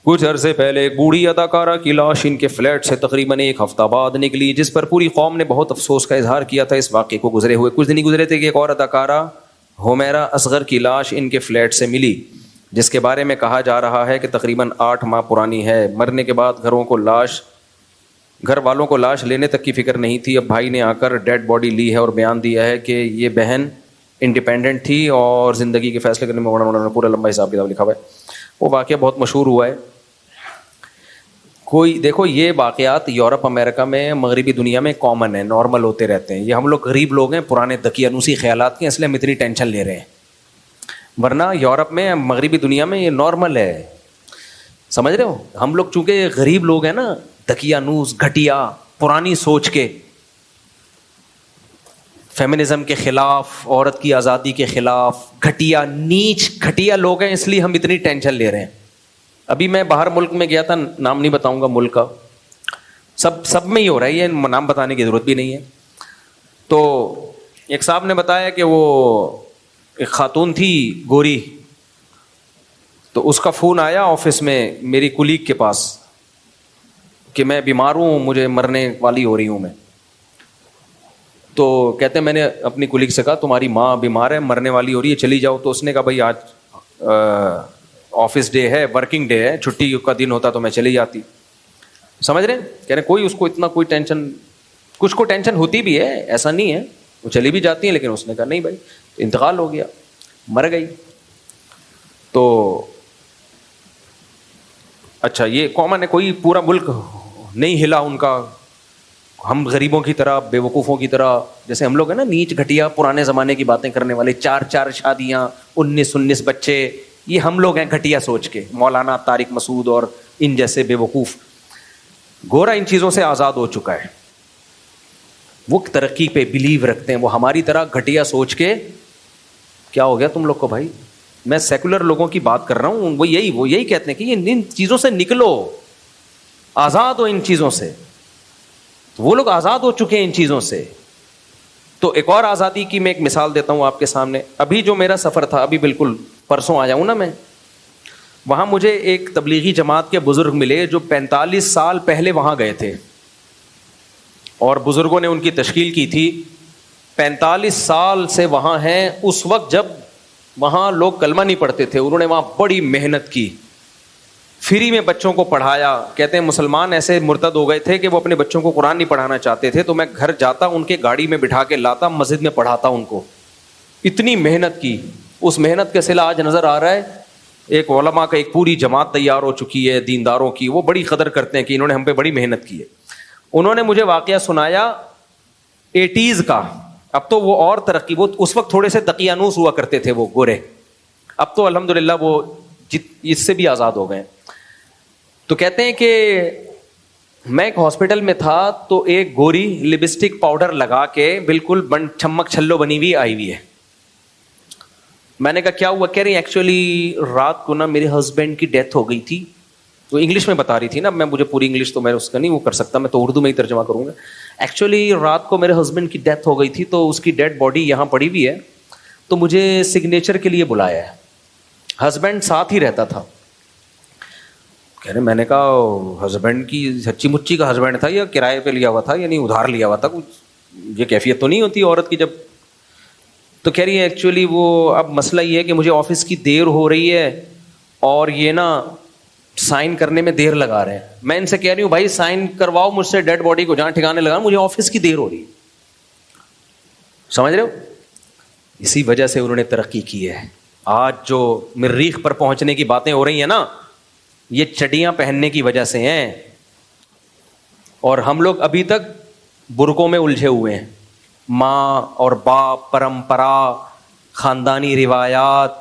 کچھ عرصے پہلے ایک بوڑھی اداکارہ کی لاش ان کے فلیٹ سے تقریباً ایک ہفتہ بعد نکلی، جس پر پوری قوم نے بہت افسوس کا اظہار کیا تھا۔ اس واقعے کو گزرے ہوئے کچھ دن ہی گزرے تھے کہ ایک اور اداکارہ حمیرہ اصغر کی لاش ان کے فلیٹ سے ملی، جس کے بارے میں کہا جا رہا ہے کہ تقریباً 8 ماہ پرانی ہے۔ مرنے کے بعد گھر والوں کو لاش لینے تک کی فکر نہیں تھی۔ اب بھائی نے آ کر ڈیڈ باڈی لی ہے اور بیان دیا ہے کہ یہ بہن انڈیپینڈنٹ تھی اور زندگی کے فیصلے کرنے میں پورا لمبا حساب کتاب لکھا ہوا ہے۔ وہ واقعہ بہت مشہور ہوا ہے۔ دیکھو یہ واقعات یورپ امریکہ میں مغربی دنیا میں کامن ہے، نارمل ہوتے رہتے ہیں۔ یہ ہم لوگ غریب لوگ ہیں، پرانے دقیانوسی خیالات کے، اس لیے ہم اتنی ٹینشن لے رہے ہیں، ورنہ یورپ میں مغربی دنیا میں یہ نارمل ہے، سمجھ رہے ہو؟ ہم لوگ چونکہ غریب لوگ ہیں نا، دقیانوس، گھٹیا، پرانی سوچ کے، فیمنزم کے خلاف، عورت کی آزادی کے خلاف، گھٹیا نیچ گھٹیا لوگ ہیں، اس لیے ہم اتنی ٹینشن لے رہے ہیں۔ ابھی میں باہر ملک میں گیا تھا، نام نہیں بتاؤں گا ملک کا، سب میں ہی ہو رہا ہے، یہ نام بتانے کی ضرورت بھی نہیں ہے۔ تو ایک صاحب نے بتایا کہ وہ ایک خاتون تھی گوری، تو اس کا فون آیا آفس میں میری کولیگ کے پاس کہ میں بیمار ہوں، مجھے مرنے والی ہو رہی ہوں میں۔ تو کہتے ہیں میں نے اپنی کولیگ سے کہا تمہاری ماں بیمار ہے، مرنے والی ہو رہی ہے، چلی جاؤ۔ تو اس نے کہا بھائی آج آفس ڈے ہے، ورکنگ ڈے ہے، چھٹی کا دن ہوتا تو میں چلی جاتی۔ سمجھ رہے ہیں؟ کہہ رہے کوئی اس کو اتنا کوئی ٹینشن، کچھ کو ٹینشن ہوتی بھی ہے، ایسا نہیں ہے، وہ چلی بھی جاتی ہیں، لیکن اس نے کہا نہیں بھائی انتقال ہو گیا، مر گئی۔ تو اچھا یہ کامن ہے، کوئی پورا ملک نہیں ہلا ان کا، ہم غریبوں کی طرح، بے وقوفوں کی طرح، جیسے ہم لوگ ہیں نا نیچ گھٹیا پرانے زمانے کی باتیں کرنے والے، 4 شادیاں، 19 بچے، یہ ہم لوگ ہیں گھٹیا سوچ کے، مولانا طارق مسعود اور ان جیسے بے وقوف۔ گورا ان چیزوں سے آزاد ہو چکا ہے، وہ ترقی پہ بلیو رکھتے ہیں، وہ ہماری طرح گھٹیا سوچ کے کیا ہو گیا تم لوگ کو بھائی، میں سیکولر لوگوں کی بات کر رہا ہوں، وہ یہی کہتے ہیں کہ ان چیزوں سے نکلو، آزاد ہو ان چیزوں سے۔ وہ لوگ آزاد ہو چکے ہیں ان چیزوں سے۔ تو ایک اور آزادی کی میں ایک مثال دیتا ہوں آپ کے سامنے۔ ابھی جو میرا سفر تھا، ابھی بالکل پرسوں آیا ہوں نا میں، وہاں مجھے ایک تبلیغی جماعت کے بزرگ ملے جو 45 سال پہلے وہاں گئے تھے، اور بزرگوں نے ان کی تشکیل کی تھی، 45 سال سے وہاں ہیں۔ اس وقت جب وہاں لوگ کلمہ نہیں پڑھتے تھے، انہوں نے وہاں بڑی محنت کی، فری میں بچوں کو پڑھایا۔ کہتے ہیں مسلمان ایسے مرتد ہو گئے تھے کہ وہ اپنے بچوں کو قرآن نہیں پڑھانا چاہتے تھے، تو میں گھر جاتا، ان کے گاڑی میں بٹھا کے لاتا، مسجد میں پڑھاتا ان کو، اتنی محنت کی۔ اس محنت کا صلہ آج نظر آ رہا ہے، ایک علماء کا ایک پوری جماعت تیار ہو چکی ہے دینداروں کی، وہ بڑی قدر کرتے ہیں کہ انہوں نے ہم پہ بڑی محنت کی ہے۔ انہوں نے مجھے واقعہ سنایا 80s کا، اب تو وہ اور ترقی، وہ اس وقت تھوڑے سے دقیانوس ہوا کرتے تھے وہ گورے، اب تو الحمدللہ وہ اس سے بھی آزاد ہو گئے۔ تو کہتے ہیں کہ میں ایک ہاسپٹل میں تھا، تو ایک گوری لپسٹک پاؤڈر لگا کے بالکل چھمک چھلو بنی ہوئی آئی ہوئی ہے۔ میں نے کہا کیا ہوا؟ کہہ رہی ایکچولی رات کو نا میرے ہسبینڈ کی ڈیتھ ہو گئی تھی، تو انگلش میں بتا رہی تھی نا، مجھے پوری انگلش تو میں اس کا نہیں وہ کر سکتا، میں تو اردو میں ہی ترجمہ کروں گا۔ ایکچولی رات کو میرے ہسبینڈ کی ڈیتھ ہو گئی تھی، تو اس کی ڈیڈ باڈی یہاں پڑی ہوئی ہے، تو مجھے سگنیچر کے لیے بلایا ہے۔ ہسبینڈ ساتھ ہی رہتا تھا۔ کہہ رہے میں نے کہا ہسبینڈ کی سچی مچی کا ہسبینڈ تھا یا کرائے پہ لیا ہوا تھا، یعنی ادھار لیا ہوا تھا کچھ، یہ کیفیت تو نہیں ہوتی عورت کی جب۔ تو کہہ رہی ہے ایکچولی وہ اب مسئلہ یہ ہے کہ مجھے آفس کی دیر ہو رہی ہے، اور یہ نا سائن کرنے میں دیر لگا رہے ہیں۔ میں ان سے کہہ رہی ہوں بھائی سائن کرواؤ مجھ سے ڈیڈ باڈی کو جہاں ٹھکانے لگا، مجھے آفس کی دیر ہو رہی ہے۔ سمجھ رہے ہو؟ اسی وجہ سے انہوں نے ترقی کی ہے۔ آج جو مریخ پر پہنچنے کی باتیں ہو رہی ہیں نا، یہ چڈیاں پہننے کی وجہ سے ہیں، اور ہم لوگ ابھی تک برقعوں میں الجھے ہوئے ہیں۔ ماں اور باپ، پرمپرا، خاندانی روایات،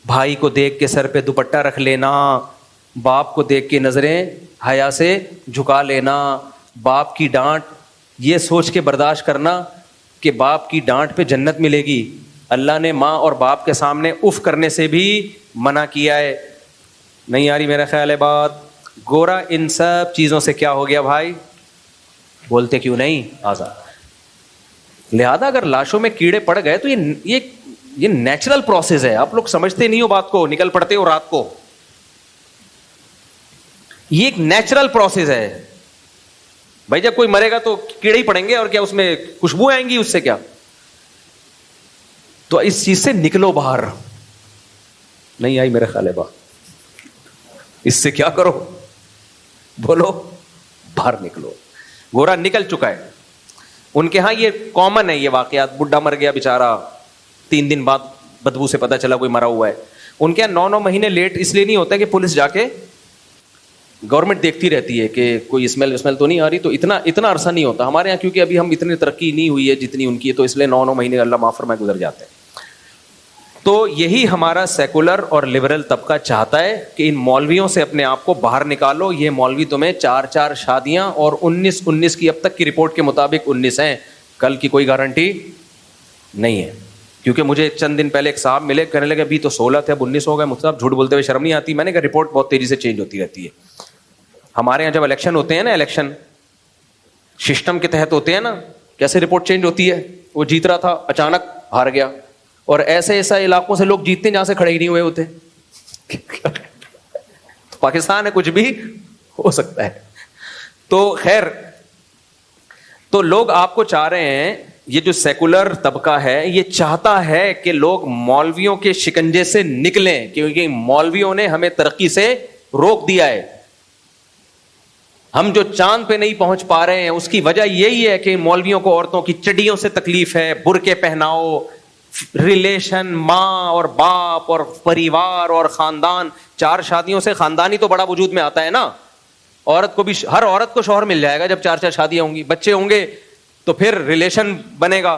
بھائی کو دیکھ کے سر پہ دوپٹہ رکھ لینا، باپ کو دیکھ کے نظریں حیا سے جھکا لینا، باپ کی ڈانٹ یہ سوچ کے برداشت کرنا کہ باپ کی ڈانٹ پہ جنت ملے گی۔ اللہ نے ماں اور باپ کے سامنے اف کرنے سے بھی منع کیا ہے۔ نہیں آ رہی میرا خیال ہے بات؟ گورا ان سب چیزوں سے کیا ہو گیا بھائی؟ بولتے کیوں نہیں؟ آزاد۔ لہذا اگر لاشوں میں کیڑے پڑ گئے تو یہ نیچرل پروسیس ہے، آپ لوگ سمجھتے نہیں ہو بات کو، نکل پڑتے ہو رات کو۔ یہ ایک نیچرل پروسیس ہے بھائی. جب کوئی مرے گا تو کیڑے ہی پڑیں گے, اور کیا اس میں خوشبو آئیں گی, اس سے کیا. تو اس چیز سے نکلو باہر. نہیں آئی میرے خیال ہے باہر, اس سے کیا کرو, بولو باہر نکلو. گورا نکل چکا ہے. ان کے ہاں یہ کامن ہے یہ واقعات. بڈھا مر گیا بیچارہ, 3 دن بعد بدبو سے پتا چلا کوئی مرا ہوا ہے. ان کے 9 مہینے لیٹ اس لیے نہیں ہوتا کہ پولیس جا کے گورنمنٹ دیکھتی رہتی ہے کہ کوئی اسمیل تو نہیں آ رہی, تو اتنا عرصہ نہیں ہوتا ہمارے یہاں, کیونکہ ابھی ہم اتنی ترقی نہیں ہوئی ہے جتنی ان کی ہے, تو اس لیے 9 مہینے اللہ معاف فرمائے گزر جاتے ہیں. تو یہی ہمارا سیکولر اور لبرل طبقہ چاہتا ہے کہ ان مولویوں سے اپنے آپ کو باہر نکالو. یہ مولوی تمہیں 4 شادیاں اور 19 کی اب تک کی رپورٹ کے مطابق 19 ہیں, کل کی کوئی گارنٹی نہیں ہے. کیونکہ مجھے چند دن پہلے ایک صاحب ملے, کہنے لگے ابھی تو 16 تھے اب 19 ہو گئے. مجھ سے جھوٹ بولتے ہوئے شرم نہیں آتی؟ میں نے کہا رپورٹ بہت تیزی سے چینج ہوتی رہتی ہے. ہمارے یہاں جب الیکشن ہوتے ہیں نا, الیکشن سسٹم کے تحت ہوتے ہیں نا, کیسے رپورٹ چینج ہوتی ہے. وہ جیت رہا تھا, اچانک ہار گیا, اور ایسے علاقوں سے لوگ جیتتے ہیں جہاں سے کھڑے ہی نہیں ہوئے ہوتے. پاکستان ہے, کچھ بھی ہو سکتا ہے. تو خیر, تو لوگ آپ کو چاہ رہے ہیں, یہ جو سیکولر طبقہ ہے یہ چاہتا ہے کہ لوگ مولویوں کے شکنجے سے نکلیں, کیونکہ مولویوں نے ہمیں ترقی سے روک دیا ہے. ہم جو چاند پہ نہیں پہنچ پا رہے ہیں اس کی وجہ یہی ہے کہ مولویوں کو عورتوں کی چڈیوں سے تکلیف ہے, برقعے پہناؤ, ریلیشن, ماں اور باپ اور پریوار اور خاندان. 4 شادیوں سے خاندانی تو بڑا وجود میں آتا ہے نا. عورت کو بھی, ہر عورت کو شوہر مل جائے گا جب 4 شادیاں ہوں گی, بچے ہوں گے تو پھر ریلیشن بنے گا.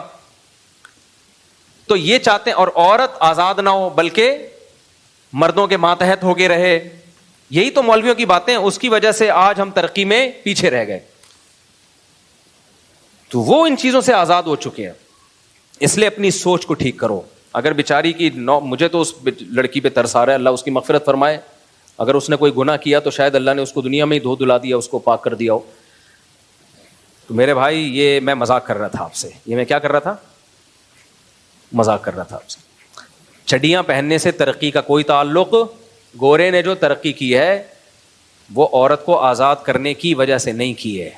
تو یہ چاہتے ہیں, اور عورت آزاد نہ ہو بلکہ مردوں کے ماتحت ہو کے رہے. یہی تو مولویوں کی باتیں, اس کی وجہ سے آج ہم ترقی میں پیچھے رہ گئے. تو وہ ان چیزوں سے آزاد ہو چکے ہیں. اس لیے اپنی سوچ کو ٹھیک کرو. اگر بیچاری کی مجھے تو اس لڑکی پہ ترس آ رہا ہے, اللہ اس کی مغفرت فرمائے. اگر اس نے کوئی گناہ کیا تو شاید اللہ نے اس کو دنیا میں ہی دھو دھلا دیا, اس کو پاک کر دیا ہو. تو میرے بھائی یہ میں مذاق کر رہا تھا آپ سے. یہ میں کیا کر رہا تھا, مذاق کر رہا تھا آپ سے. چڈیاں پہننے سے ترقی کا کوئی تعلق. گورے نے جو ترقی کی ہے وہ عورت کو آزاد کرنے کی وجہ سے نہیں کی ہے,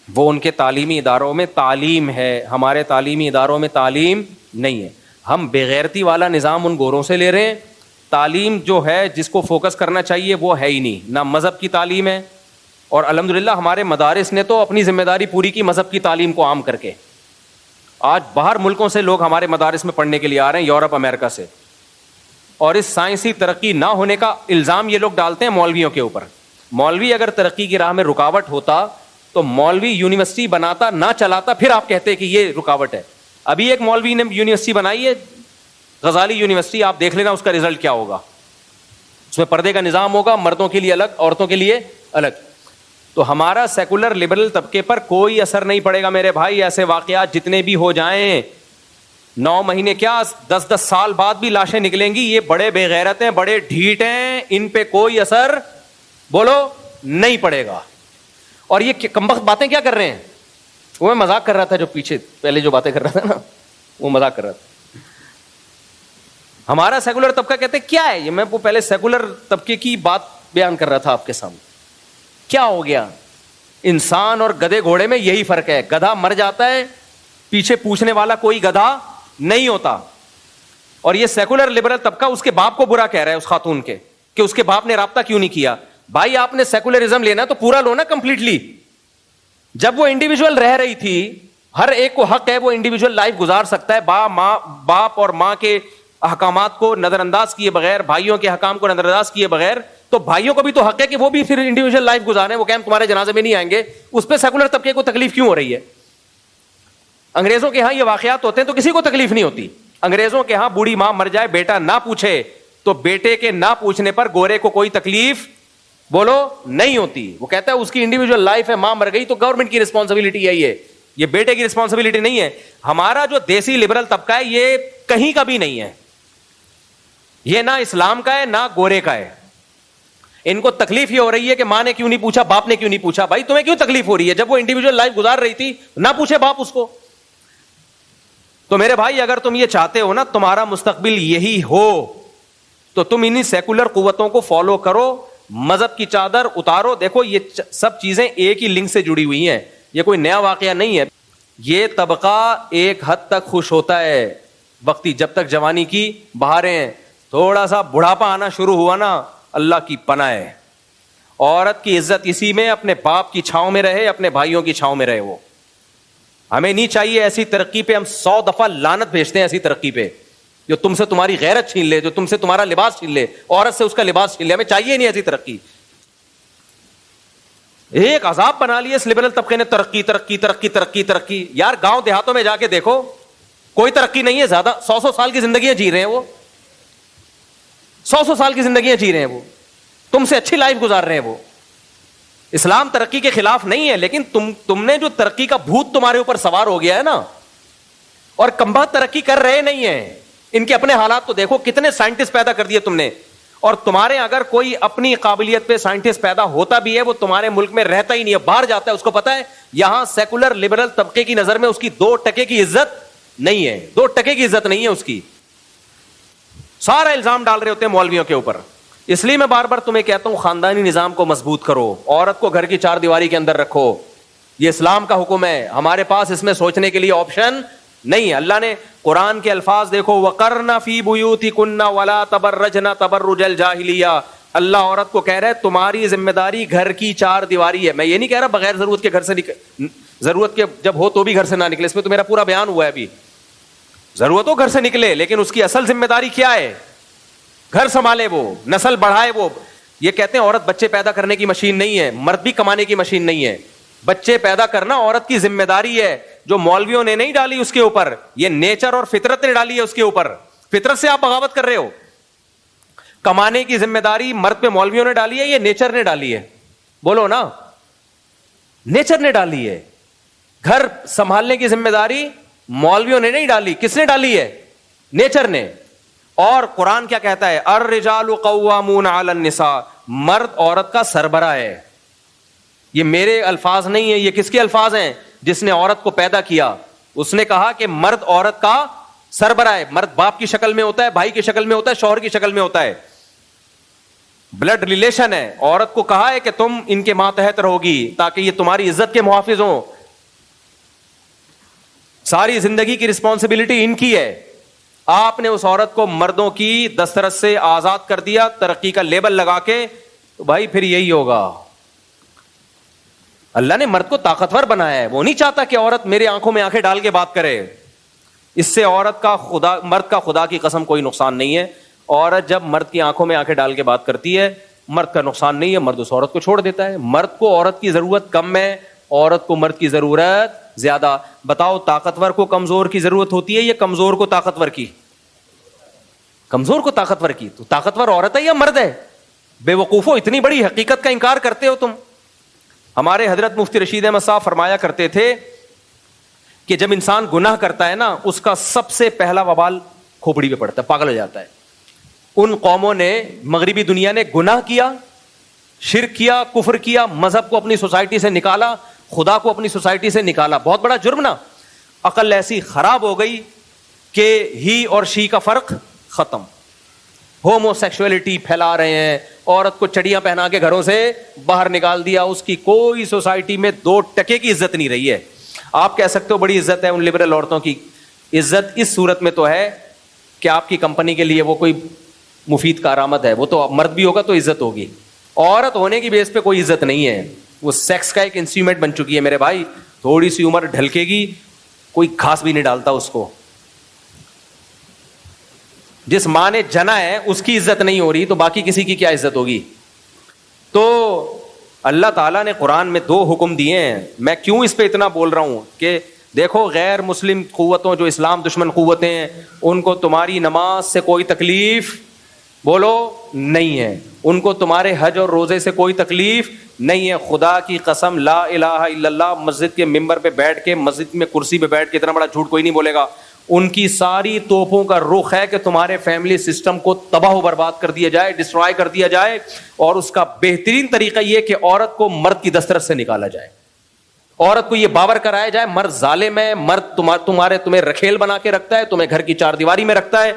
وہ ان کے تعلیمی اداروں میں تعلیم ہے, ہمارے تعلیمی اداروں میں تعلیم نہیں ہے. ہم بےغیرتی والا نظام ان گوروں سے لے رہے ہیں. تعلیم جو ہے جس کو فوکس کرنا چاہیے وہ ہے ہی نہیں, نہ مذہب کی تعلیم ہے. اور الحمدللہ ہمارے مدارس نے تو اپنی ذمہ داری پوری کی مذہب کی تعلیم کو عام کر کے. آج باہر ملکوں سے لوگ ہمارے مدارس میں پڑھنے کے لیے آ رہے ہیں, یورپ امریکہ سے. اور اس سائنسی ترقی نہ ہونے کا الزام یہ لوگ ڈالتے ہیں مولویوں کے اوپر. مولوی اگر ترقی کی راہ میں رکاوٹ ہوتا تو مولوی یونیورسٹی بناتا نہ چلاتا, پھر آپ کہتے کہ یہ رکاوٹ ہے. ابھی ایک مولوی نے یونیورسٹی بنائی ہے, غزالی یونیورسٹی, آپ دیکھ لینا اس کا رزلٹ کیا ہوگا. اس میں پردے کا نظام ہوگا, مردوں کے لیے الگ, عورتوں کے لیے الگ. تو ہمارا سیکولر لبرل طبقے پر کوئی اثر نہیں پڑے گا میرے بھائی. ایسے واقعات جتنے بھی ہو جائیں, 9 مہینے کیا 10 سال بعد بھی لاشیں نکلیں گی. یہ بڑے بے غیرت ہیں, بڑے ڈھیٹ ہیں, ان پہ کوئی اثر بولو نہیں پڑے گا. اور یہ کمبخت باتیں کیا کر رہے ہیں, وہ میں مذاق کر رہا تھا, جو پیچھے پہلے جو باتیں کر رہا تھا نا وہ مذاق کر رہا تھا. ہمارا سیکولر طبقہ کہتے کیا ہے یہ, میں وہ پہلے سیکولر طبقے کی بات بیان کر رہا تھا آپ کے سامنے. کیا ہو گیا, انسان اور گدھے گھوڑے میں یہی فرق ہے. گدھا مر جاتا ہے, پیچھے پوچھنے والا کوئی گدھا نہیں ہوتا. اور یہ سیکولر لبرل طبقہ اس کے باپ کو برا کہہ رہا ہے, اس خاتون کے, کہ اس کے باپ نے رابطہ کیوں نہیں کیا. بھائی آپ نے سیکولرزم لینا تو پورا لو نا, کمپلیٹلی. جب وہ انڈیویجول رہ رہی تھی, ہر ایک کو حق ہے وہ انڈیویجول لائف گزار سکتا ہے, باپ اور ماں کے احکامات کو نظر انداز کیے بغیر, بھائیوں کے حکام کو نظر انداز کیے بغیر. تو بھائیوں کو بھی تو حق ہے کہ وہ بھی پھر انڈیویجول لائف گزاریں. وہ کہ ہم تمہارے جنازے میں نہیں آئیں گے, اس پہ سیکولر طبقے کو تکلیف کیوں ہو رہی ہے. انگریزوں کے ہاں یہ واقعات ہوتے ہیں تو کسی کو تکلیف نہیں ہوتی. انگریزوں کے ہاں بوڑھی ماں مر جائے, بیٹا نہ پوچھے, تو بیٹے کے نہ پوچھنے پر گورے کو کوئی تکلیف بولو نہیں ہوتی. وہ کہتا ہے اس کی انڈیویجول لائف ہے, ماں مر گئی تو گورنمنٹ کی رسپانسبلٹی ہے, یہ بیٹے کی رسپانسبلٹی نہیں ہے. ہمارا جو دیسی لبرل طبقہ ہے یہ کہیں کا بھی نہیں ہے, یہ نہ اسلام کا ہے نہ گورے کا ہے. ان کو تکلیف یہ ہو رہی ہے کہ ماں نے کیوں نہیں پوچھا, باپ نے کیوں نہیں پوچھا. بھائی تمہیں کیوں تکلیف ہو رہی ہے, جب وہ انڈیویجول لائف گزار رہی تھی نہ پوچھے باپ اس کو. تو میرے بھائی اگر تم یہ چاہتے ہو نا تمہارا مستقبل یہی ہو, تو تم انہی سیکولر قوتوں کو فالو کرو مذہب کی چادر اتارو. دیکھو یہ سب چیزیں ایک ہی لنک سے جڑی ہوئی ہیں, یہ کوئی نیا واقعہ نہیں ہے. یہ طبقہ ایک حد تک خوش ہوتا ہے وقتی, جب تک جوانی کی بہاریں ہیں. تھوڑا سا بڑھاپا آنا شروع ہوا نا, اللہ کی پناہ ہے. عورت کی عزت اسی میں اپنے باپ کی چھاؤں میں رہے, اپنے بھائیوں کی چھاؤں میں رہے. وہ ہمیں نہیں چاہیے ایسی ترقی پہ, ہم 100 دفعہ لعنت بھیجتے ہیں ایسی ترقی پہ جو تم سے تمہاری غیرت چھین لے, جو تم سے تمہارا لباس چھین لے, عورت سے اس کا لباس چھین لے. ہمیں چاہیے نہیں ایسی ترقی. ایک عذاب بنا لیا اس لبرل طبقے نے, ترقی ترقی ترقی ترقی ترقی. یار گاؤں دیہاتوں میں جا کے دیکھو, کوئی ترقی نہیں ہے. زیادہ 100 سال کی زندگیاں جی رہے ہیں وہ, 100 سال کی زندگیاں جی رہے ہیں وہ, تم سے اچھی لائف گزار رہے ہیں وہ. اسلام ترقی کے خلاف نہیں ہے, لیکن تم نے جو ترقی کا بھوت تمہارے اوپر سوار ہو گیا ہے نا, اور کمبا ترقی کر رہے نہیں ہیں. ان کے اپنے حالات کو دیکھو, کتنے سائنٹسٹ پیدا کر دیے تم نے, اور تمہارے اگر کوئی اپنی قابلیت پہ سائنٹسٹ پیدا ہوتا بھی ہے وہ تمہارے ملک میں رہتا ہی نہیں ہے, باہر جاتا ہے. اس کو پتا ہے یہاں سیکولر لبرل طبقے کی نظر میں اس کی 2% کی عزت نہیں ہے, 2% کی عزت نہیں ہے اس کی. سارا الزام ڈال رہے ہوتے ہیں مولویوں کے اوپر. اس لیے میں بار بار تمہیں کہتا ہوں خاندانی نظام کو مضبوط کرو, عورت کو گھر کی 4 دیواری کے اندر رکھو. یہ اسلام کا حکم ہے, ہمارے پاس اس میں سوچنے کے لیے آپشن نہیں ہے. اللہ نے قرآن کے الفاظ دیکھو, وَقَرْنَ فِي بُيُوتِكُنَّ وَلَا تَبَرَّجْنَ تَبَرُّجَ الْجَاهِلِيَّةِ. اللہ عورت کو کہہ رہا ہے تمہاری ذمہ داری گھر کی 4 دیواری ہے. میں یہ نہیں کہہ رہا بغیر ضرورت کے گھر سے ضرورت کے جب ہو تو بھی گھر سے نہ نکلے, اس میں تو میرا پورا بیان ہوا ہے ابھی. ضرورت ہو گھر سے نکلے, لیکن اس کی اصل ذمہ داری کیا ہے؟ گھر سنبھالے, وہ نسل بڑھائے. وہ یہ کہتے ہیں عورت بچے پیدا کرنے کی مشین نہیں ہے, مرد بھی کمانے کی مشین نہیں ہے. بچے پیدا کرنا عورت کی ذمہ داری ہے, جو مولویوں نے نہیں ڈالی اس کے اوپر, یہ نیچر اور فطرت نے ڈالی ہے اس کے اوپر. فطرت سے آپ بغاوت کر رہے ہو. کمانے کی ذمہ داری مرد پہ مولویوں نے ڈالی ہے, یہ نیچر نے ڈالی ہے. بولو نا, نیچر نے ڈالی ہے. گھر سنبھالنے کی ذمہ داری مولویوں نے نہیں ڈالی, کس نے ڈالی ہے؟ نیچر نے. اور قرآن کیا کہتا ہے؟ الرجال قوامون علی النساء, مرد عورت کا سربراہ ہے. یہ میرے الفاظ نہیں ہیں, یہ کس کے الفاظ ہیں؟ جس نے عورت کو پیدا کیا. اس نے کہا کہ مرد عورت کا سربراہ ہے. مرد باپ کی شکل میں ہوتا ہے, بھائی کی شکل میں ہوتا ہے, شوہر کی شکل میں ہوتا ہے, بلڈ ریلیشن ہے. عورت کو کہا ہے کہ تم ان کے ماتحت رہو گی تاکہ یہ تمہاری عزت کے محافظ ہوں. ساری زندگی کی رسپانسبلٹی ان کی ہے. آپ نے اس عورت کو مردوں کی دسترس سے آزاد کر دیا ترقی کا لیبل لگا کے, تو بھائی پھر یہی ہوگا. اللہ نے مرد کو طاقتور بنایا ہے, وہ نہیں چاہتا کہ عورت میرے آنکھوں میں آنکھیں ڈال کے بات کرے. اس سے عورت کا مرد کا خدا کی قسم کوئی نقصان نہیں ہے. عورت جب مرد کی آنکھوں میں آنکھیں ڈال کے بات کرتی ہے, مرد کا نقصان نہیں ہے, مرد اس عورت کو چھوڑ دیتا ہے. مرد کو عورت کی ضرورت کم ہے, عورت کو مرد کی ضرورت زیادہ. بتاؤ طاقتور کو کمزور کی ضرورت ہوتی ہے یا کمزور کو طاقتور کی؟ کمزور کو طاقتور کی. تو طاقتور عورت ہے یا مرد ہے؟ بے وقوفو, اتنی بڑی حقیقت کا انکار کرتے ہو تم. ہمارے حضرت مفتی رشید احمد صاحب فرمایا کرتے تھے کہ جب انسان گناہ کرتا ہے نا, اس کا سب سے پہلا وبال کھوپڑی پہ پڑتا ہے, پاگل ہو جاتا ہے. ان قوموں نے, مغربی دنیا نے گناہ کیا, شرک کیا, کفر کیا, مذہب کو اپنی سوسائٹی سے نکالا, خدا کو اپنی سوسائٹی سے نکالا. بہت بڑا جرم نا. عقل ایسی خراب ہو گئی کہ ہی اور شی کا فرق ختم. ہومو سیکشولیٹی پھیلا رہے ہیں, عورت کو چڑیاں پہنا کے گھروں سے باہر نکال دیا, اس کی کوئی سوسائٹی میں 2% کی عزت نہیں رہی ہے. آپ کہہ سکتے ہو بڑی عزت ہے ان لبرل عورتوں کی. عزت اس صورت میں تو ہے کہ آپ کی کمپنی کے لیے وہ کوئی مفید کارآمد ہے, وہ تو مرد بھی ہوگا تو عزت ہوگی. عورت ہونے کی بیس پہ کوئی عزت نہیں ہے, وہ سیکس کا ایک انسٹرومنٹ بن چکی ہے میرے بھائی. تھوڑی سی عمر ڈھلکے گی, کوئی گھاس بھی نہیں ڈالتا اس کو. جس ماں نے جنا ہے اس کی عزت نہیں ہو رہی, تو باقی کسی کی کیا عزت ہوگی؟ تو اللہ تعالیٰ نے قرآن میں 2 حکم دیے ہیں. میں کیوں اس پہ اتنا بول رہا ہوں کہ دیکھو غیر مسلم قوتوں, جو اسلام دشمن قوتیں ہیں, ان کو تمہاری نماز سے کوئی تکلیف, بولو, نہیں ہے. ان کو تمہارے حج اور روزے سے کوئی تکلیف نہیں ہے. خدا کی قسم, لا الہ الا اللہ, مسجد کے ممبر پہ بیٹھ کے, مسجد میں کرسی پہ بیٹھ کے, اتنا بڑا جھوٹ کوئی نہیں بولے گا. ان کی ساری توپوں کا رخ ہے کہ تمہارے فیملی سسٹم کو تباہ و برباد کر دیا جائے, ڈسٹرائے کر دیا جائے. اور اس کا بہترین طریقہ یہ کہ عورت کو مرد کی دسترس سے نکالا جائے. عورت کو یہ باور کرایا جائے مرد ظالم ہے, مرد تمہیں رکھیل بنا کے رکھتا ہے, تمہیں گھر کی 4 دیواری میں رکھتا ہے,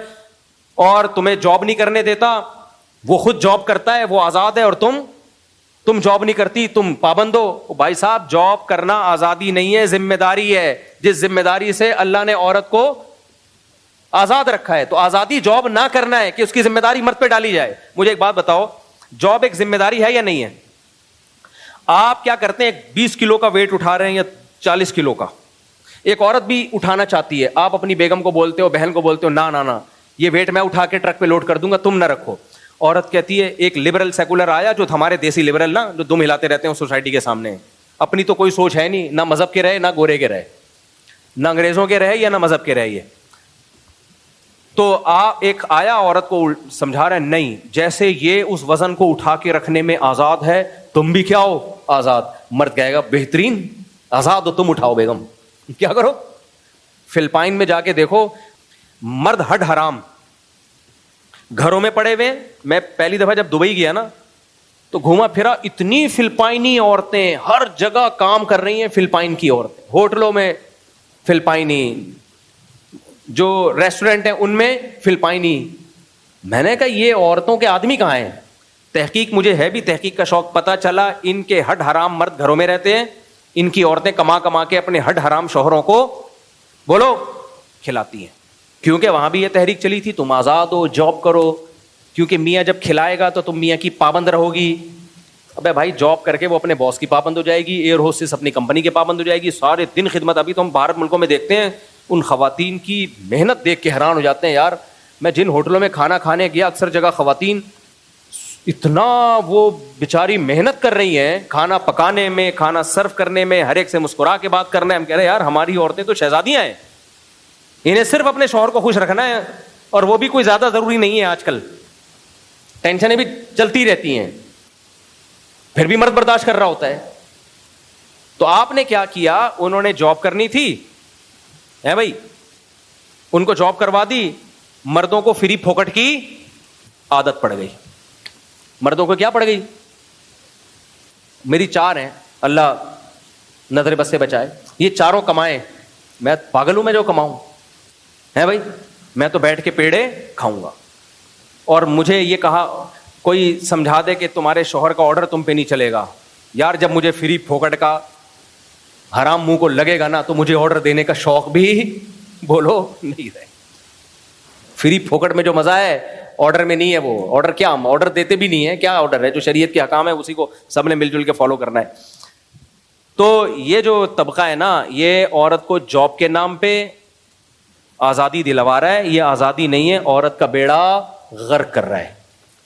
اور تمہیں جاب نہیں کرنے دیتا, وہ خود جاب کرتا ہے, وہ آزاد ہے, اور تم جاب نہیں کرتی, تم پابند ہو. بھائی صاحب, جاب کرنا آزادی نہیں ہے, ذمہ داری ہے. جس ذمہ داری سے اللہ نے عورت کو آزاد رکھا ہے, تو آزادی جاب نہ کرنا ہے کہ اس کی ذمہ داری مرد پہ ڈالی جائے. مجھے ایک بات بتاؤ, جاب ایک ذمہ داری ہے یا نہیں ہے؟ آپ کیا کرتے ہیں, 20 کلو کا ویٹ اٹھا رہے ہیں یا 40 کلو کا, ایک عورت بھی اٹھانا چاہتی ہے, آپ اپنی بیگم کو بولتے ہو, بہن کو بولتے ہو, نہ نہ نہ, یہ ویٹ میں اٹھا کے ٹرک پہ لوڈ کر دوں گا, تم نہ رکھو. عورت کہتی ہے, ایک لبرل سیکولر آیا جو ہمارے دیسی لبرل نا, جو دم ہلاتے رہتے ہیں سوسائٹی کے سامنے, اپنی تو کوئی سوچ ہے نہیں, نہ مذہب کے رہے نہ گورے کے رہے, نہ انگریزوں کے رہے یا نہ مذہب کے رہے. یہ تو ایک آیا عورت کو سمجھا رہا ہے, نہیں, جیسے یہ اس وزن کو اٹھا کے رکھنے میں آزاد ہے, تم بھی کیا ہو, آزاد. مرد کہے گا, بہترین, آزاد ہو تم, اٹھاؤ بیگم. کیا کرو؟ فلپائن میں جا کے دیکھو, مرد ہڈ حرام گھروں میں پڑے ہوئے. میں پہلی دفعہ جب دبئی گیا نا تو گھوما پھرا, اتنی فلپائنی عورتیں ہر جگہ کام کر رہی ہیں, فلپائن کی عورتیں, ہوٹلوں میں فلپائنی, جو ریسٹورنٹ ہیں ان میں فلپائنی. میں نے کہا یہ عورتوں کے آدمی کہاں ہیں؟ تحقیق مجھے ہے بھی تحقیق کا شوق, پتہ چلا ان کے ہڈ حرام مرد گھروں میں رہتے ہیں, ان کی عورتیں کما کما کے اپنے ہڈ حرام شوہروں کو بولو کھلاتی ہیں. کیونکہ وہاں بھی یہ تحریک چلی تھی, تم آزاد ہو, جاب کرو, کیونکہ میاں جب کھلائے گا تو تم میاں کی پابند رہو گی. ابے بھائی, جاب کر کے وہ اپنے باس کی پابند ہو جائے گی, ایئر ہوسٹس اپنی کمپنی کے پابند ہو جائے گی, سارے دن خدمت. ابھی تو ہم باہر ملکوں میں دیکھتے ہیں, ان خواتین کی محنت دیکھ کے حیران ہو جاتے ہیں. یار میں جن ہوٹلوں میں کھانا کھانے گیا, اکثر جگہ خواتین اتنا وہ بیچاری محنت کر رہی ہیں کھانا پکانے میں, کھانا سرو کرنے میں, ہر ایک سے مسکرا کے بات کرنا ہے. ہم کہہ رہے ہیں یار ہماری عورتیں تو شہزادیاں ہیں, انہیں صرف اپنے شوہر کو خوش رکھنا ہے, اور وہ بھی کوئی زیادہ ضروری نہیں ہے. آج کل ٹینشنیں بھی چلتی رہتی ہیں, پھر بھی مرد برداشت کر رہا ہوتا ہے. تو آپ نے کیا کیا, انہوں نے جاب کرنی تھی ہے بھائی, ان کو جاب کروا دی, مردوں کو فری پھوکٹ کی عادت پڑ گئی. مردوں کو کیا پڑ گئی؟ میری 4 ہیں, اللہ نظر بس سے بچائے, یہ چاروں کمائیں, میں پاگل ہوں میں جو کماؤں ہے بھائی, میں تو بیٹھ کے پیڑے کھاؤں گا. اور مجھے یہ کہا کوئی سمجھا دے کہ تمہارے شوہر کا آرڈر تم پہ نہیں چلے گا. یار جب مجھے فری پھوکٹ کا حرام منہ کو لگے گا نا تو مجھے آرڈر دینے کا شوق بھی بولو نہیں رہے. فری پھوکٹ میں جو مزہ ہے آرڈر میں نہیں ہے. وہ آرڈر کیا, ہم آرڈر دیتے بھی نہیں ہے, کیا آرڈر ہے؟ جو شریعت کے حکام ہے اسی کو سب نے مل جل کے فالو کرنا ہے. تو یہ جو طبقہ ہے نا, یہ عورت کو جاب کے نام پہ آزادی دلوا رہا ہے. یہ آزادی نہیں ہے, عورت کا بیڑا غرق کر رہا ہے.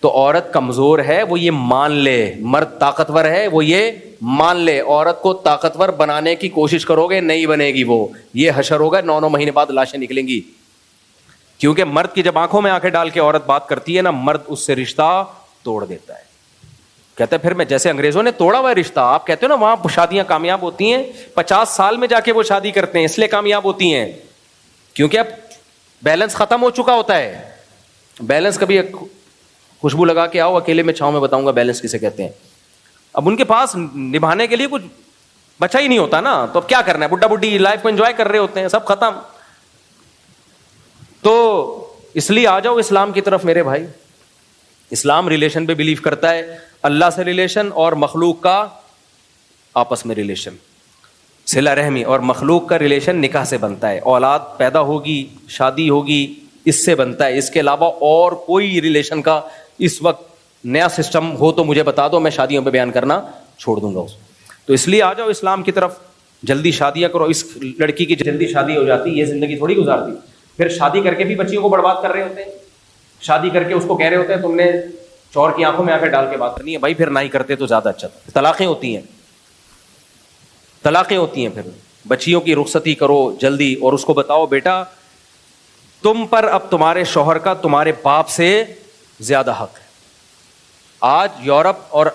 تو عورت کمزور ہے وہ یہ مان لے, مرد طاقتور ہے وہ یہ مان لے. عورت کو طاقتور بنانے کی کوشش کرو گے, نہیں بنے گی وہ, یہ حشر ہوگا, 9 مہینے بعد لاشیں نکلیں گی. کیونکہ مرد کی جب آنکھوں میں آنکھیں ڈال کے عورت بات کرتی ہے نا, مرد اس سے رشتہ توڑ دیتا ہے. کہتے ہیں پھر میں, جیسے انگریزوں نے توڑا ہوا رشتہ, آپ کہتے ہو نا وہاں شادیاں کامیاب ہوتی ہیں, 50 سال میں جا کے وہ شادی کرتے ہیں, اس لیے کامیاب ہوتی ہیں کیونکہ اب بیلنس ختم ہو چکا ہوتا ہے. بیلنس کبھی خوشبو لگا کے آؤ اکیلے میں چھاؤں میں بتاؤں گا بیلنس کسے کہتے ہیں. اب ان کے پاس نبھانے کے لیے کچھ بچا ہی نہیں ہوتا نا, تو اب کیا کرنا ہے, بڈھا بڈھی لائف کو انجوائے کر رہے ہوتے ہیں, سب ختم. تو اس لیے آ جاؤ اسلام کی طرف میرے بھائی. اسلام ریلیشن پہ بلیو کرتا ہے, اللہ سے ریلیشن اور مخلوق کا آپس میں ریلیشن, صلہ رحمی, اور مخلوق کا ریلیشن نکاح سے بنتا ہے, اولاد پیدا ہوگی, شادی ہوگی, اس سے بنتا ہے. اس کے علاوہ اور کوئی ریلیشن کا اس وقت نیا سسٹم ہو تو مجھے بتا دو, میں شادیوں پہ بیان کرنا چھوڑ دوں گا. تو اس لیے آ جاؤ اسلام کی طرف, جلدی شادیاں کرو. اس لڑکی کی جلدی شادی ہو جاتی, یہ زندگی تھوڑی گزارتی. پھر شادی کر کے بھی بچیوں کو برباد کر رہے ہوتے ہیں, شادی کر کے اس کو کہہ رہے ہوتے ہیں تم نے شوہر کی آنکھوں میں آنکھیں ڈال کے بات کرنی ہے. بھائی پھر نہ ہی کرتے تو زیادہ اچھا تھا. طلاقیں ہوتی ہیں, طلاقیں ہوتی ہیں. پھر بچیوں کی رخصتی کرو جلدی, اور اس کو بتاؤ بیٹا تم پر اب تمہارے شوہر کا تمہارے باپ سے زیادہ حق ہے. آج یورپ اور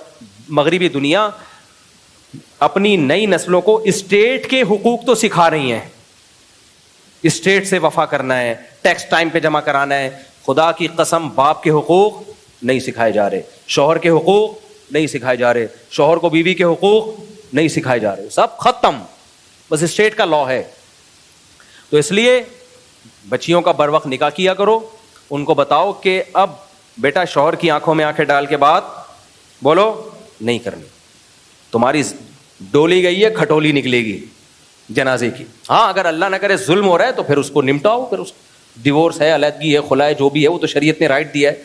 مغربی دنیا اپنی نئی نسلوں کو اسٹیٹ کے حقوق تو سکھا رہی ہیں, اسٹیٹ سے وفا کرنا ہے, ٹیکس ٹائم پہ جمع کرانا ہے. خدا کی قسم باپ کے حقوق نہیں سکھائے جا رہے, شوہر کے حقوق نہیں سکھائے جا رہے, شوہر کو بیوی کے حقوق نہیں سکھائے جا رہے, سب ختم, بس اسٹیٹ کا لا ہے. تو اس لیے بچیوں کا بر وقت نکاح کیا کرو, ان کو بتاؤ کہ اب بیٹا شوہر کی آنکھوں میں آنکھیں ڈال کے بات بولو نہیں کرنی. تمہاری ڈولی گئی ہے, کھٹولی نکلے گی جنازے کی. ہاں اگر اللہ نہ کرے ظلم ہو رہا ہے تو پھر اس کو نمٹاؤ, پھر اس ڈیورس ہے, علیحدگی ہے, خلا ہے, جو بھی ہے وہ تو شریعت نے رائٹ دیا ہے.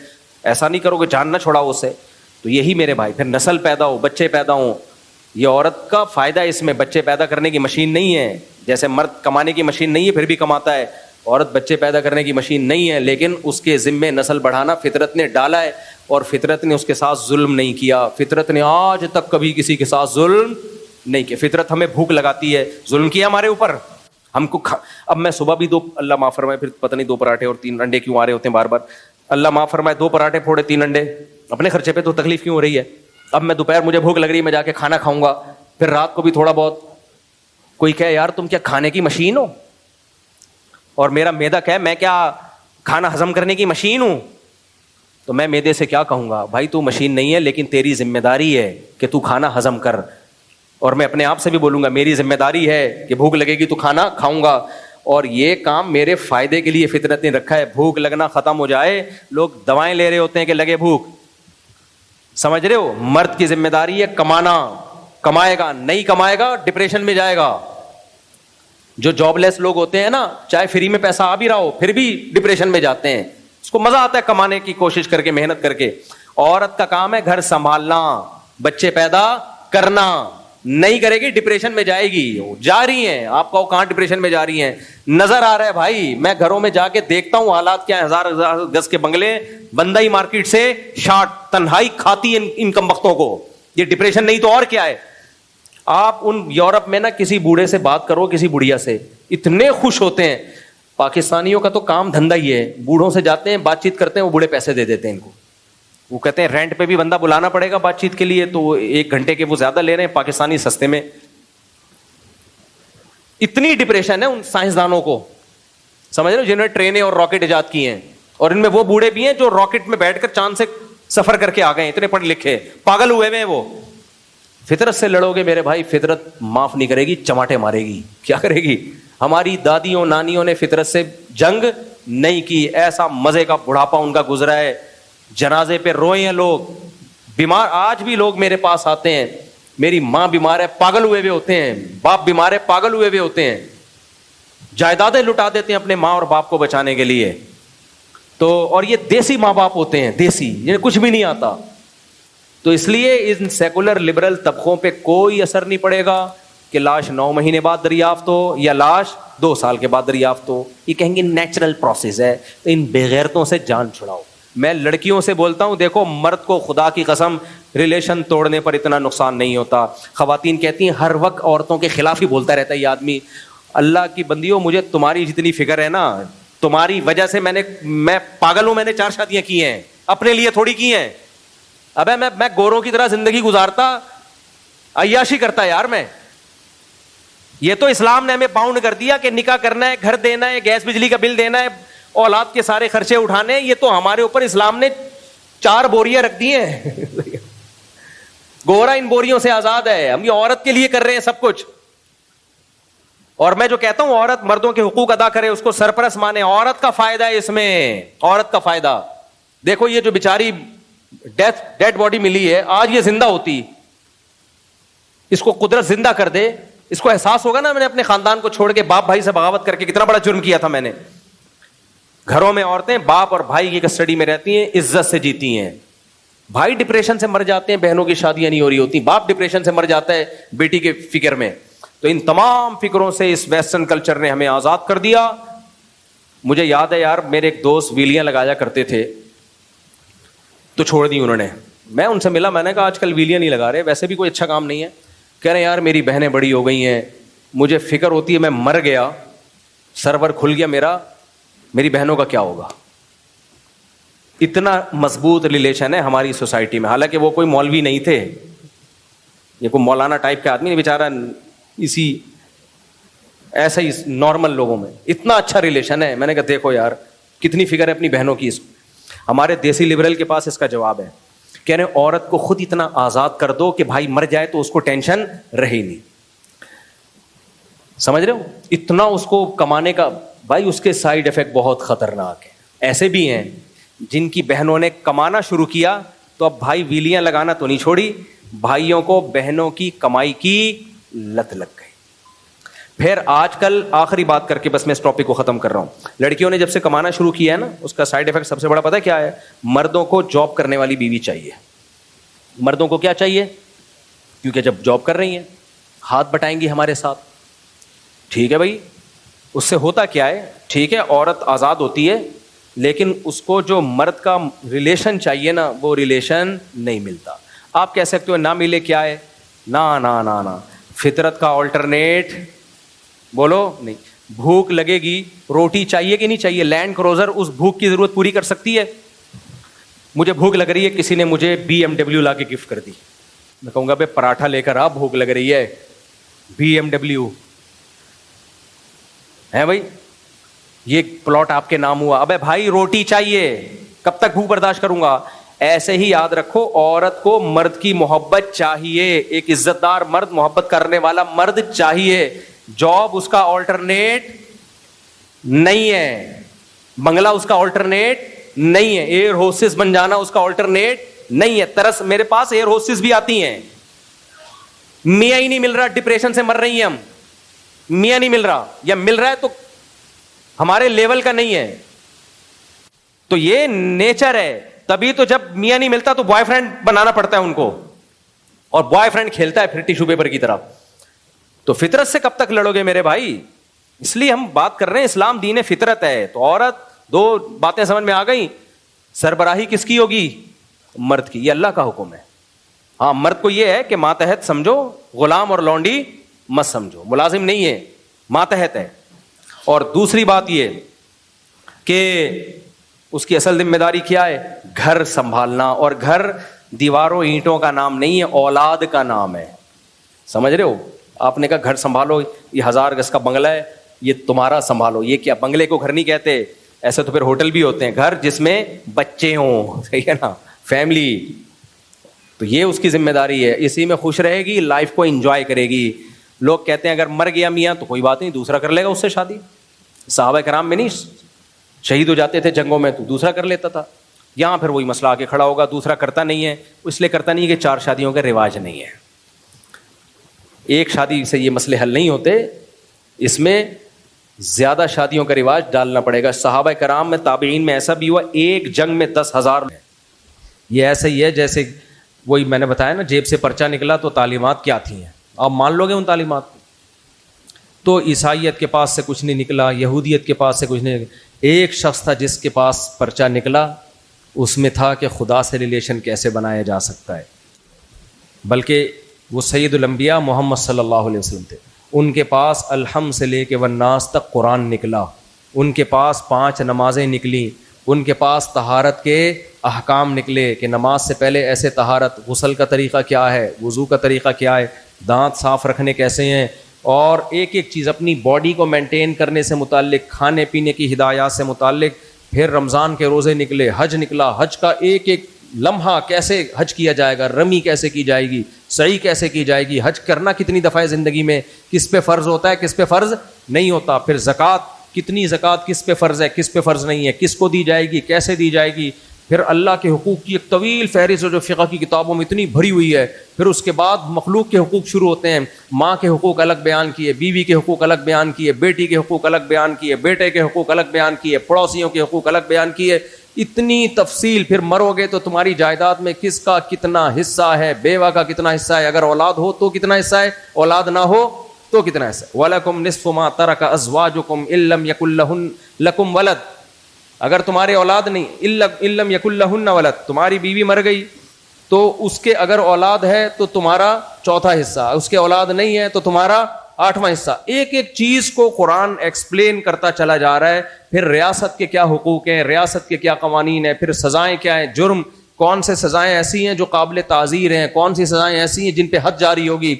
ایسا نہیں کرو کہ جان نہ چھوڑاؤ اس سے. تو یہی میرے بھائی, پھر نسل پیدا ہو, بچے پیدا ہوں. یہ عورت کا فائدہ اس میں, بچے پیدا کرنے کی مشین نہیں ہے. جیسے مرد کمانے کی مشین نہیں ہے پھر بھی کماتا ہے, عورت بچے پیدا کرنے کی مشین نہیں ہے, لیکن اس کے ذمے نسل بڑھانا فطرت نے ڈالا ہے, اور فطرت نے اس کے ساتھ ظلم نہیں کیا. فطرت نے آج تک کبھی کسی کے ساتھ ظلم نہیں کیا. فطرت ہمیں بھوک لگاتی ہے, ظلم کیا ہمارے اوپر, ہم کو اب میں صبح بھی 2 اللہ معاف فرمائے, پھر پتہ نہیں 2 پراٹھے اور 3 انڈے کیوں آ رہے ہوتے ہیں بار بار, اللہ معاف فرمائے, 2 پراٹھے پھوڑے 3 انڈے, اپنے خرچے پہ تو تکلیف کیوں ہو رہی ہے. اب میں دوپہر مجھے بھوک لگ رہی ہے, میں جا کے کھانا کھاؤں گا, پھر رات کو بھی تھوڑا بہت. کوئی کہے یار تم کیا کھانے کی مشین ہو, اور میرا معدہ کہے میں کیا کھانا ہضم کرنے کی مشین ہوں, تو میں معدے سے کیا کہوں گا, بھائی تو مشین نہیں ہے لیکن تیری ذمہ داری ہے کہ تو کھانا ہضم کر. اور میں اپنے آپ سے بھی بولوں گا میری ذمہ داری ہے کہ بھوک لگے گی تو کھانا کھاؤں گا, اور یہ کام میرے فائدے کے لیے فطرت نے رکھا ہے. بھوک لگنا ختم ہو جائے, لوگ دوائیں لے رہے ہوتے ہیں کہ لگے بھوک, سمجھ رہے ہو. مرد کی ذمہ داری ہے کمانا, کمائے گا, نہیں کمائے گا ڈپریشن میں جائے گا. جو جاب لیس لوگ ہوتے ہیں نا, چاہے فری میں پیسہ آ بھی رہا ہو پھر بھی ڈپریشن میں جاتے ہیں. اس کو مزہ آتا ہے کمانے کی کوشش کر کے, محنت کر کے. عورت کا کام ہے گھر سنبھالنا, بچے پیدا کرنا. نہیں کرے گی ڈپریشن میں جائے گی. جا رہی ہیں, آپ کو کہاں ڈپریشن میں جا رہی ہیں, نظر آ رہا ہے بھائی. میں گھروں میں جا کے دیکھتا ہوں حالات کیا ہیں, 1000 گز کے بنگلے, بندہ ہی مارکیٹ سے شارٹ, تنہائی کھاتی ان کم بختوں کو. یہ ڈپریشن نہیں تو اور کیا ہے. آپ ان یورپ میں نا کسی بوڑھے سے بات کرو, کسی بڑھیا سے, اتنے خوش ہوتے ہیں. پاکستانیوں کا تو کام دھندا ہی ہے, بوڑھوں سے جاتے ہیں, بات چیت کرتے ہیں, وہ بوڑھے پیسے دے دیتے ہیں ان کو. وہ کہتے ہیں رینٹ پہ بھی بندہ بلانا پڑے گا بات چیت کے لیے, تو 1 گھنٹے کے وہ زیادہ لے رہے ہیں, پاکستانی سستے میں. اتنی ڈپریشن ہے ان سائنسدانوں کو, سمجھ رہے ہو, جنہوں نے ٹرینیں اور راکٹ ایجاد کی ہیں. اور ان میں وہ بوڑھے بھی ہیں جو راکٹ میں بیٹھ کر چاند سے سفر کر کے آ گئے ہیں, اتنے پڑھ لکھے, پاگل ہوئے ہوئے ہیں وہ. فطرت سے لڑو گے میرے بھائی, فطرت معاف نہیں کرے گی, چماٹے مارے گی. کیا کرے گی؟ ہماری دادیوں نانیوں نے فطرت سے جنگ نہیں کی. ایسا مزے کا بڑھاپا ان کا گزرا ہے, جنازے پہ روئے ہیں لوگ, بیمار. آج بھی لوگ میرے پاس آتے ہیں, میری ماں بیمار ہے, پاگل ہوئے ہوئے ہوتے ہیں, باپ بیمار ہے, پاگل ہوئے ہوئے ہوتے ہیں, جائیدادیں لٹا دیتے ہیں اپنے ماں اور باپ کو بچانے کے لیے. تو اور یہ دیسی ماں باپ ہوتے ہیں, دیسی, جنہیں کچھ بھی نہیں آتا. تو اس لیے ان سیکولر لبرل طبقوں پہ کوئی اثر نہیں پڑے گا کہ لاش 9 مہینے بعد دریافت ہو یا لاش 2 سال کے بعد دریافت ہو. یہ کہیں گے نیچرل پروسیس ہے. تو ان بےغیرتوں سے جان چھڑاؤ. میں لڑکیوں سے بولتا ہوں, دیکھو مرد کو خدا کی قسم ریلیشن توڑنے پر اتنا نقصان نہیں ہوتا. خواتین کہتی ہیں ہر وقت عورتوں کے خلاف ہی بولتا رہتا ہے یہ آدمی. اللہ کی بندیوں, مجھے تمہاری جتنی فکر ہے نا, تمہاری وجہ سے میں پاگل ہوں, میں نے 4 شادیاں کی ہیں, اپنے لیے تھوڑی کی ہیں. ابے میں گوروں کی طرح زندگی گزارتا, عیاشی کرتا یار میں. یہ تو اسلام نے ہمیں باؤنڈ کر دیا کہ نکاح کرنا ہے, گھر دینا ہے, گیس بجلی کا بل دینا ہے, اولاد کے سارے خرچے اٹھانے. یہ تو ہمارے اوپر اسلام نے 4 بوریاں رکھ دی ہیں. گورا ان بوریوں سے آزاد ہے. ہم یہ عورت کے لیے کر رہے ہیں سب کچھ. اور میں جو کہتا ہوں عورت مردوں کے حقوق ادا کرے, اس کو سرپرست مانے. عورت کا فائدہ ہے اس میں, عورت کا فائدہ. دیکھو یہ جو بیچاری ڈیڈ باڈی ملی ہے, آج یہ زندہ ہوتی, اس کو قدرت زندہ کر دے, اس کو احساس ہوگا نا میں نے اپنے خاندان کو چھوڑ کے باپ بھائی سے بغاوت کر کے کتنا بڑا جرم کیا تھا میں نے. گھروں میں عورتیں باپ اور بھائی کی کسٹڈی میں رہتی ہیں, عزت سے جیتی ہیں. بھائی ڈپریشن سے مر جاتے ہیں, بہنوں کی شادیاں نہیں ہو رہی ہوتی, باپ ڈپریشن سے مر جاتا ہے بیٹی کے فکر میں. تو ان تمام فکروں سے اس ویسٹرن کلچر نے ہمیں آزاد کر دیا. مجھے یاد ہے یار, میرے ایک دوست ویلیاں لگایا کرتے تھے, تو چھوڑ دی انہوں نے. میں ان سے ملا, میں نے کہا آج کل ویلیاں نہیں لگا رہے, ویسے بھی کوئی اچھا کام نہیں ہے. کہہ رہے یار میری بہنیں بڑی ہو گئی ہیں, مجھے فکر ہوتی ہے میں مر گیا, سرور کھل گیا میرا, میری بہنوں کا کیا ہوگا. اتنا مضبوط ریلیشن ہے ہماری سوسائٹی میں. حالانکہ وہ کوئی مولوی نہیں تھے, یہ کوئی مولانا ٹائپ کے آدمی نہیں, بیچارہ اسی ایسا ہی نارمل لوگوں میں اتنا اچھا ریلیشن ہے. میں نے کہا دیکھو یار کتنی فکر ہے اپنی بہنوں کی. ہمارے دیسی لبرل کے پاس اس کا جواب ہے, کہہ رہے عورت کو خود اتنا آزاد کر دو کہ بھائی مر جائے تو اس کو ٹینشن رہی نہیں. سمجھ رہے ہو, اتنا اس کو کمانے کا. بھائی اس کے سائیڈ افیکٹ بہت خطرناک ہے. ایسے بھی ہیں جن کی بہنوں نے کمانا شروع کیا تو اب بھائی ویلیاں لگانا تو نہیں چھوڑی, بھائیوں کو بہنوں کی کمائی کی لت لگ گئی. پھر آج کل آخری بات کر کے بس میں اس ٹاپک کو ختم کر رہا ہوں, لڑکیوں نے جب سے کمانا شروع کیا ہے نا, اس کا سائیڈ افیکٹ سب سے بڑا پتہ ہے کیا ہے؟ مردوں کو جاب کرنے والی بیوی چاہیے. مردوں کو کیا چاہیے؟ کیونکہ جب جاب کر رہی ہیں ہاتھ بٹائیں گی ہمارے ساتھ. ٹھیک ہے بھائی, اس سے ہوتا کیا ہے؟ ٹھیک ہے عورت آزاد ہوتی ہے, لیکن اس کو جو مرد کا ریلیشن چاہیے نا, وہ ریلیشن نہیں ملتا. آپ کہہ سکتے ہو نہ ملے کیا ہے؟ نا نا نا نا, فطرت کا آلٹرنیٹ بولو نہیں. بھوک لگے گی, روٹی چاہیے کہ نہیں چاہیے؟ لینڈ کروزر اس بھوک کی ضرورت پوری کر سکتی ہے؟ مجھے بھوک لگ رہی ہے, کسی نے مجھے BMW لا کے گفٹ کر دی, میں کہوں گا بھائی پراٹھا لے کر آ, بھوک لگ رہی ہے. BMW ہے بھائی, یہ پلاٹ آپ کے نام ہوا. ابے بھائی روٹی چاہیے, کب تک بھوک برداشت کروں گا؟ ایسے ہی یاد رکھو, عورت کو مرد کی محبت چاہیے, ایک عزت دار مرد, محبت کرنے والا مرد چاہیے. جاب اس کا آلٹرنیٹ نہیں ہے, بنگلہ اس کا آلٹرنیٹ نہیں ہے, ایئر ہوسٹس بن جانا اس کا آلٹرنیٹ نہیں ہے. ترس میرے پاس ایئر ہوسٹس بھی آتی ہیں, میاں ہی نہیں مل رہا, ڈپریشن سے مر رہی ہیں ہم, میاں نہیں مل رہا, یا مل رہا ہے تو ہمارے لیول کا نہیں ہے. تو یہ نیچر ہے. تبھی تو جب میاں نہیں ملتا تو بوائے فرینڈ بنانا پڑتا ہے ان کو, اور بوائے فرینڈ کھیلتا ہے پھر ٹیشو پیپر کی طرح. تو فطرت سے کب تک لڑو گے میرے بھائی؟ اس لیے ہم بات کر رہے ہیں, اسلام دین فطرت ہے. تو عورت, دو باتیں سمجھ میں آ گئی, سربراہی کس کی ہوگی؟ مرد کی. یہ اللہ کا حکم ہے. ہاں مرد کو یہ ہے کہ ماتحت سمجھو, غلام اور لونڈی مت سمجھو, ملازم نہیں ہے, ماتحت ہے. اور دوسری بات یہ کہ اس کی اصل ذمہ داری کیا ہے؟ گھر سنبھالنا. اور گھر دیواروں اینٹوں کا نام نہیں ہے, اولاد کا نام ہے. سمجھ رہے ہو؟ آپ نے کہا گھر سنبھالو, یہ 1000 گز کا بنگلہ ہے, یہ تمہارا سنبھالو. یہ کیا, بنگلے کو گھر نہیں کہتے, ایسے تو پھر ہوٹل بھی ہوتے ہیں, گھر جس میں بچے ہوں, صحیح ہے نا, فیملی. تو یہ اس کی ذمہ داری ہے, اسی میں خوش رہے گی, لائف کو انجوائے کرے گی. لوگ کہتے ہیں اگر مر گیا میاں تو کوئی بات نہیں, دوسرا کر لے گا اس سے شادی. صحابہ کرام میں نہیں شہید ہو جاتے تھے جنگوں میں تو دوسرا کر لیتا تھا. یہاں پھر وہی مسئلہ آ کے کھڑا ہوگا, دوسرا کرتا نہیں ہے. اس لیے کرتا نہیں ہے کہ 4 شادیوں کا رواج نہیں ہے. ایک شادی سے یہ مسئلے حل نہیں ہوتے, اس میں زیادہ شادیوں کا رواج ڈالنا پڑے گا. صحابہ کرام میں, تابعین میں ایسا بھی ہوا, ایک جنگ میں 10,000. یہ ایسا ہی ہے جیسے وہی میں نے بتایا نا, جیب سے پرچہ نکلا تو تعلیمات کیا تھیں, آپ مان لو گے ان تعلیمات کو؟ تو عیسائیت کے پاس سے کچھ نہیں نکلا, یہودیت کے پاس سے کچھ نہیں نکلا. ایک شخص تھا جس کے پاس پرچہ نکلا, اس میں تھا کہ خدا سے ریلیشن کیسے بنایا جا سکتا ہے. بلکہ وہ سید الانبیاء محمد صلی اللہ علیہ وسلم تھے. ان کے پاس الحمد سے لے کے والناس تک قرآن نکلا, ان کے پاس 5 نمازیں نکلیں, ان کے پاس طہارت کے احکام نکلے کہ نماز سے پہلے ایسے طہارت, غسل کا طریقہ کیا ہے, وضو کا طریقہ کیا ہے, دانت صاف رکھنے کیسے ہیں, اور ایک ایک چیز اپنی باڈی کو مینٹین کرنے سے متعلق, کھانے پینے کی ہدایات سے متعلق. پھر رمضان کے روزے نکلے, حج نکلا, حج کا ایک ایک لمحہ کیسے حج کیا جائے گا, رمی کیسے کی جائے گی, صحیح کیسے کی جائے گی, حج کرنا کتنی دفعہ ہے زندگی میں, کس پہ فرض ہوتا ہے, کس پہ فرض نہیں ہوتا. پھر زکوٰۃ, کتنی زکوٰۃ کس پہ فرض ہے, کس پہ فرض نہیں ہے, کس کو دی جائے گی, کیسے دی جائے گی. پھر اللہ کے حقوق کی ایک طویل فہرست جو فقہ کی کتابوں میں اتنی بھری ہوئی ہے. پھر اس کے بعد مخلوق کے حقوق شروع ہوتے ہیں, ماں کے حقوق الگ بیان کیے, بیوی کے حقوق الگ بیان کیے, بیٹی کے حقوق الگ بیان کیے, بیٹے کے حقوق الگ بیان کیے, پڑوسیوں کے حقوق الگ بیان کیے. اتنی تفصیل. پھر مرو گے تو تمہاری جائیداد میں کس کا کتنا حصہ ہے, بیوہ کا کتنا حصہ ہے, اگر اولاد ہو تو کتنا حصہ ہے, اولاد نہ ہو تو کتنا حصہ. وَلَكُمْ نِصْفُ مَا تَرَكَ أَزْوَاجُكُمْ إِن لَّمْ يَكُن لَّكُمْ وَلَدٌ. اگر تمہارے اولاد نہیں, إِن لَّمْ يَكُن لَّهُنَّ وَلَدٌ, تمہاری بیوی مر گئی تو اس کے اگر اولاد ہے تو تمہارا 4تھا حصہ, اس کے اولاد نہیں ہے تو تمہارا 8واں حصہ. ایک ایک چیز کو قرآن ایکسپلین کرتا چلا جا رہا ہے. پھر ریاست کے کیا حقوق ہیں, ریاست کے کیا قوانین ہیں, پھر سزائیں کیا ہیں, جرم کون سے سزائیں ایسی ہیں جو قابل تعزیر ہیں, کون سی سزائیں ایسی ہیں جن پہ حد جاری ہوگی.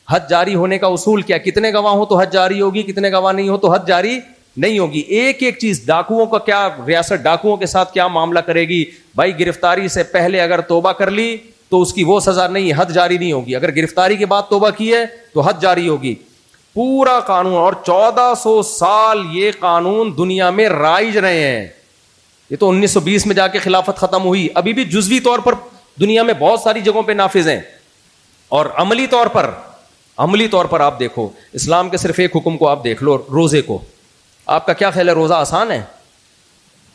حد جاری ہونے کا اصول کیا, کتنے گواہ ہو تو حد جاری ہوگی, کتنے گواہ نہیں ہو تو حد جاری نہیں ہوگی. ایک ایک چیز, ڈاکوؤں کا کیا, ریاست ڈاکوؤں کے ساتھ کیا معاملہ کرے گی. بھائی گرفتاری سے پہلے اگر توبہ کر لی تو اس کی وہ سزا نہیں, حد جاری نہیں ہوگی. اگر گرفتاری کے بعد توبہ کی ہے تو حد جاری ہوگی. پورا قانون, اور 1400 سال یہ قانون دنیا میں رائج رہے ہیں. یہ تو 1920 میں جا کے خلافت ختم ہوئی, ابھی بھی جزوی طور پر دنیا میں بہت ساری جگہوں پہ نافذ ہیں. اور عملی طور پر آپ دیکھو اسلام کے صرف ایک حکم کو آپ دیکھ لو, روزے کو. آپ کا کیا خیال ہے, روزہ آسان ہے؟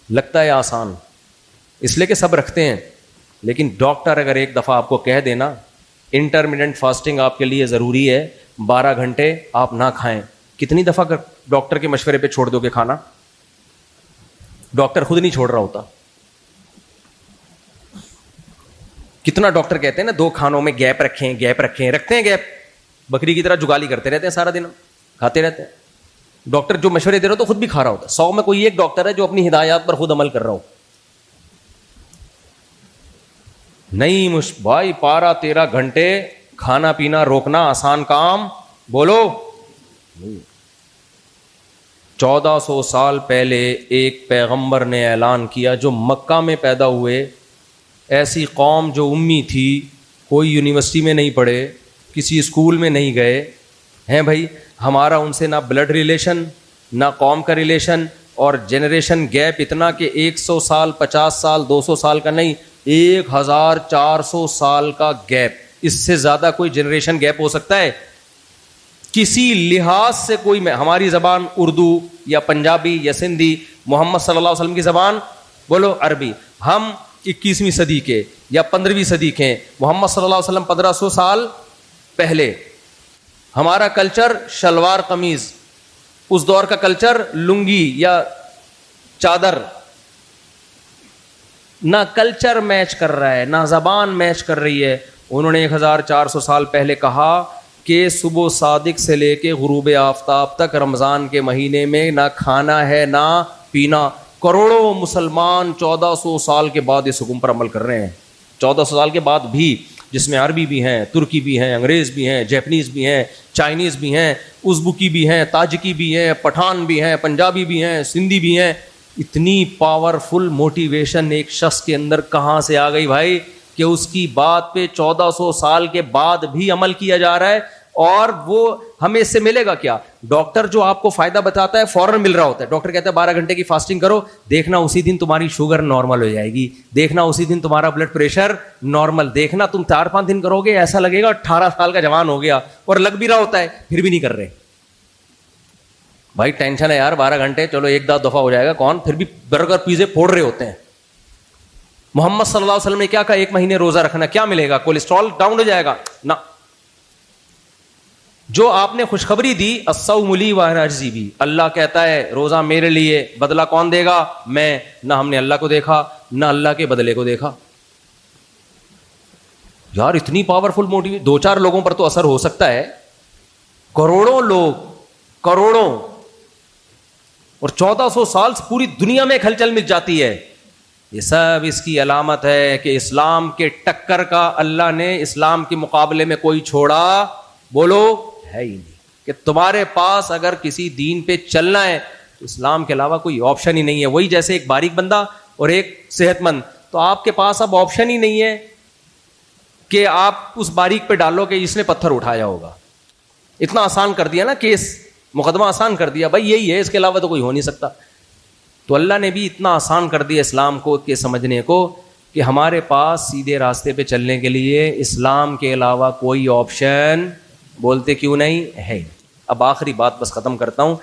لگتا ہے آسان, اس لیے کہ سب رکھتے ہیں. لیکن ڈاکٹر اگر ایک دفعہ آپ کو کہہ دینا انٹرمیڈنٹ فاسٹنگ آپ کے لیے ضروری ہے, 12 گھنٹے آپ نہ کھائیں, کتنی دفعہ ڈاکٹر کے مشورے پہ چھوڑ دو گے کھانا؟ ڈاکٹر خود نہیں چھوڑ رہا ہوتا. کتنا ڈاکٹر کہتے ہیں نا 2 کھانوں میں گیپ رکھتے ہیں گیپ, بکری کی طرح جگالی کرتے رہتے ہیں, سارا دن کھاتے رہتے ہیں. ڈاکٹر جو مشورے دے رہا ہو تو خود بھی کھا رہا ہوتا ہے. 100 میں کوئی ایک ڈاکٹر ہے جو اپنی ہدایات پر خود عمل کر رہا ہو. نہیں بھائی 12-13 گھنٹے کھانا پینا روکنا آسان کام بولو. 1400 سال پہلے ایک پیغمبر نے اعلان کیا, جو مکہ میں پیدا ہوئے, ایسی قوم جو امی تھی, کوئی یونیورسٹی میں نہیں پڑھے, کسی اسکول میں نہیں گئے ہیں بھائی, ہمارا ان سے نہ بلڈ ریلیشن نہ قوم کا ریلیشن, اور جنریشن گیپ اتنا کہ 100 سال 50 سال 200 سال کا نہیں, 1400 سال کا گیپ. اس سے زیادہ کوئی جنریشن گیپ ہو سکتا ہے کسی لحاظ سے؟ کوئی میں, ہماری زبان اردو یا پنجابی یا سندھی, محمد صلی اللہ علیہ وسلم کی زبان بولو عربی. ہم 21ویں صدی کے یا 15ویں صدی کے, محمد صلی اللہ علیہ وسلم 1500 سال پہلے. ہمارا کلچر شلوار قمیض, اس دور کا کلچر لنگی یا چادر. نہ کلچر میچ کر رہا ہے نہ زبان میچ کر رہی ہے. انہوں نے 1400 سال پہلے کہا کہ صبح صادق سے لے کے غروب آفتاب تک رمضان کے مہینے میں نہ کھانا ہے نہ پینا. کروڑوں مسلمان 1400 سال کے بعد اس حکم پر عمل کر رہے ہیں. 1400 سال کے بعد بھی, جس میں عربی بھی ہیں, ترکی بھی ہیں, انگریز بھی ہیں, جیپنیز بھی ہیں, چائنیز بھی ہیں, ازبکی بھی ہیں, تاجکی بھی ہیں, پٹھان بھی ہیں, پنجابی بھی ہیں, سندھی بھی ہیں. اتنی پاورفل موٹیویشن ایک شخص کے اندر کہاں سے آ گئی بھائی کہ اس کی بات پہ 1400 سال کے بعد بھی عمل کیا جا رہا ہے. اور وہ ہمیں اس سے ملے گا کیا؟ ڈاکٹر جو آپ کو فائدہ بتاتا ہے فوراً مل رہا ہوتا ہے. ڈاکٹر کہتا ہے 12 گھنٹے کی فاسٹنگ کرو, دیکھنا اسی دن تمہاری شوگر نارمل ہو جائے گی, دیکھنا اسی دن تمہارا بلڈ پریشر نارمل, دیکھنا تم 4-5 دن کرو گے ایسا لگے گا 18 سال کا جوان ہو گیا. اور لگ بھی رہا ہوتا ہے, پھر بھی نہیں کر رہے. بھائی ٹینشن ہے یار, 12 گھنٹے چلو ایک دفعہ ہو جائے گا, کون پھر بھی برگر پیزے پھوڑ رہے ہوتے ہیں. محمد صلی اللہ علیہ وسلم نے کیا کہا, 1 مہینے روزہ رکھنا, کیا ملے گا؟ کولیسٹرول ڈاؤن ہو جائے گا نہ. جو آپ نے خوشخبری دی, الصوم لی وانا اجزی بھی, اللہ کہتا ہے روزہ میرے لیے, بدلہ کون دے گا؟ میں. نہ ہم نے اللہ کو دیکھا نہ اللہ کے بدلے کو دیکھا. یار اتنی پاورفل موٹیو, 2-4 لوگوں پر تو اثر ہو سکتا ہے, کروڑوں لوگ, کروڑوں, اور 1400 سال سے پوری دنیا میں ایک ہلچل مچ جاتی ہے. یہ سب اس کی علامت ہے کہ اسلام کے ٹکر کا اللہ نے اسلام کے مقابلے میں کوئی چھوڑا بولو ہے ہی نہیں. کہ تمہارے پاس اگر کسی دین پہ چلنا ہے تو اسلام کے علاوہ کوئی آپشن ہی نہیں ہے. وہی جیسے ایک باریک بندہ اور ایک صحت مند, تو آپ کے پاس اب آپشن ہی نہیں ہے کہ آپ اس باریک پہ ڈالو کہ اس نے پتھر اٹھایا ہوگا. اتنا آسان کر دیا نا کیس, مقدمہ آسان کر دیا, بھائی یہی ہے, اس کے علاوہ تو کوئی ہو نہیں سکتا. تو اللہ نے بھی اتنا آسان کر دیا اسلام کو کہ سمجھنے کو کہ ہمارے پاس سیدھے راستے پہ چلنے کے لیے اسلام کے علاوہ کوئی آپشن بولتے کیوں نہیں ہے. اب آخری بات بس ختم کرتا ہوں.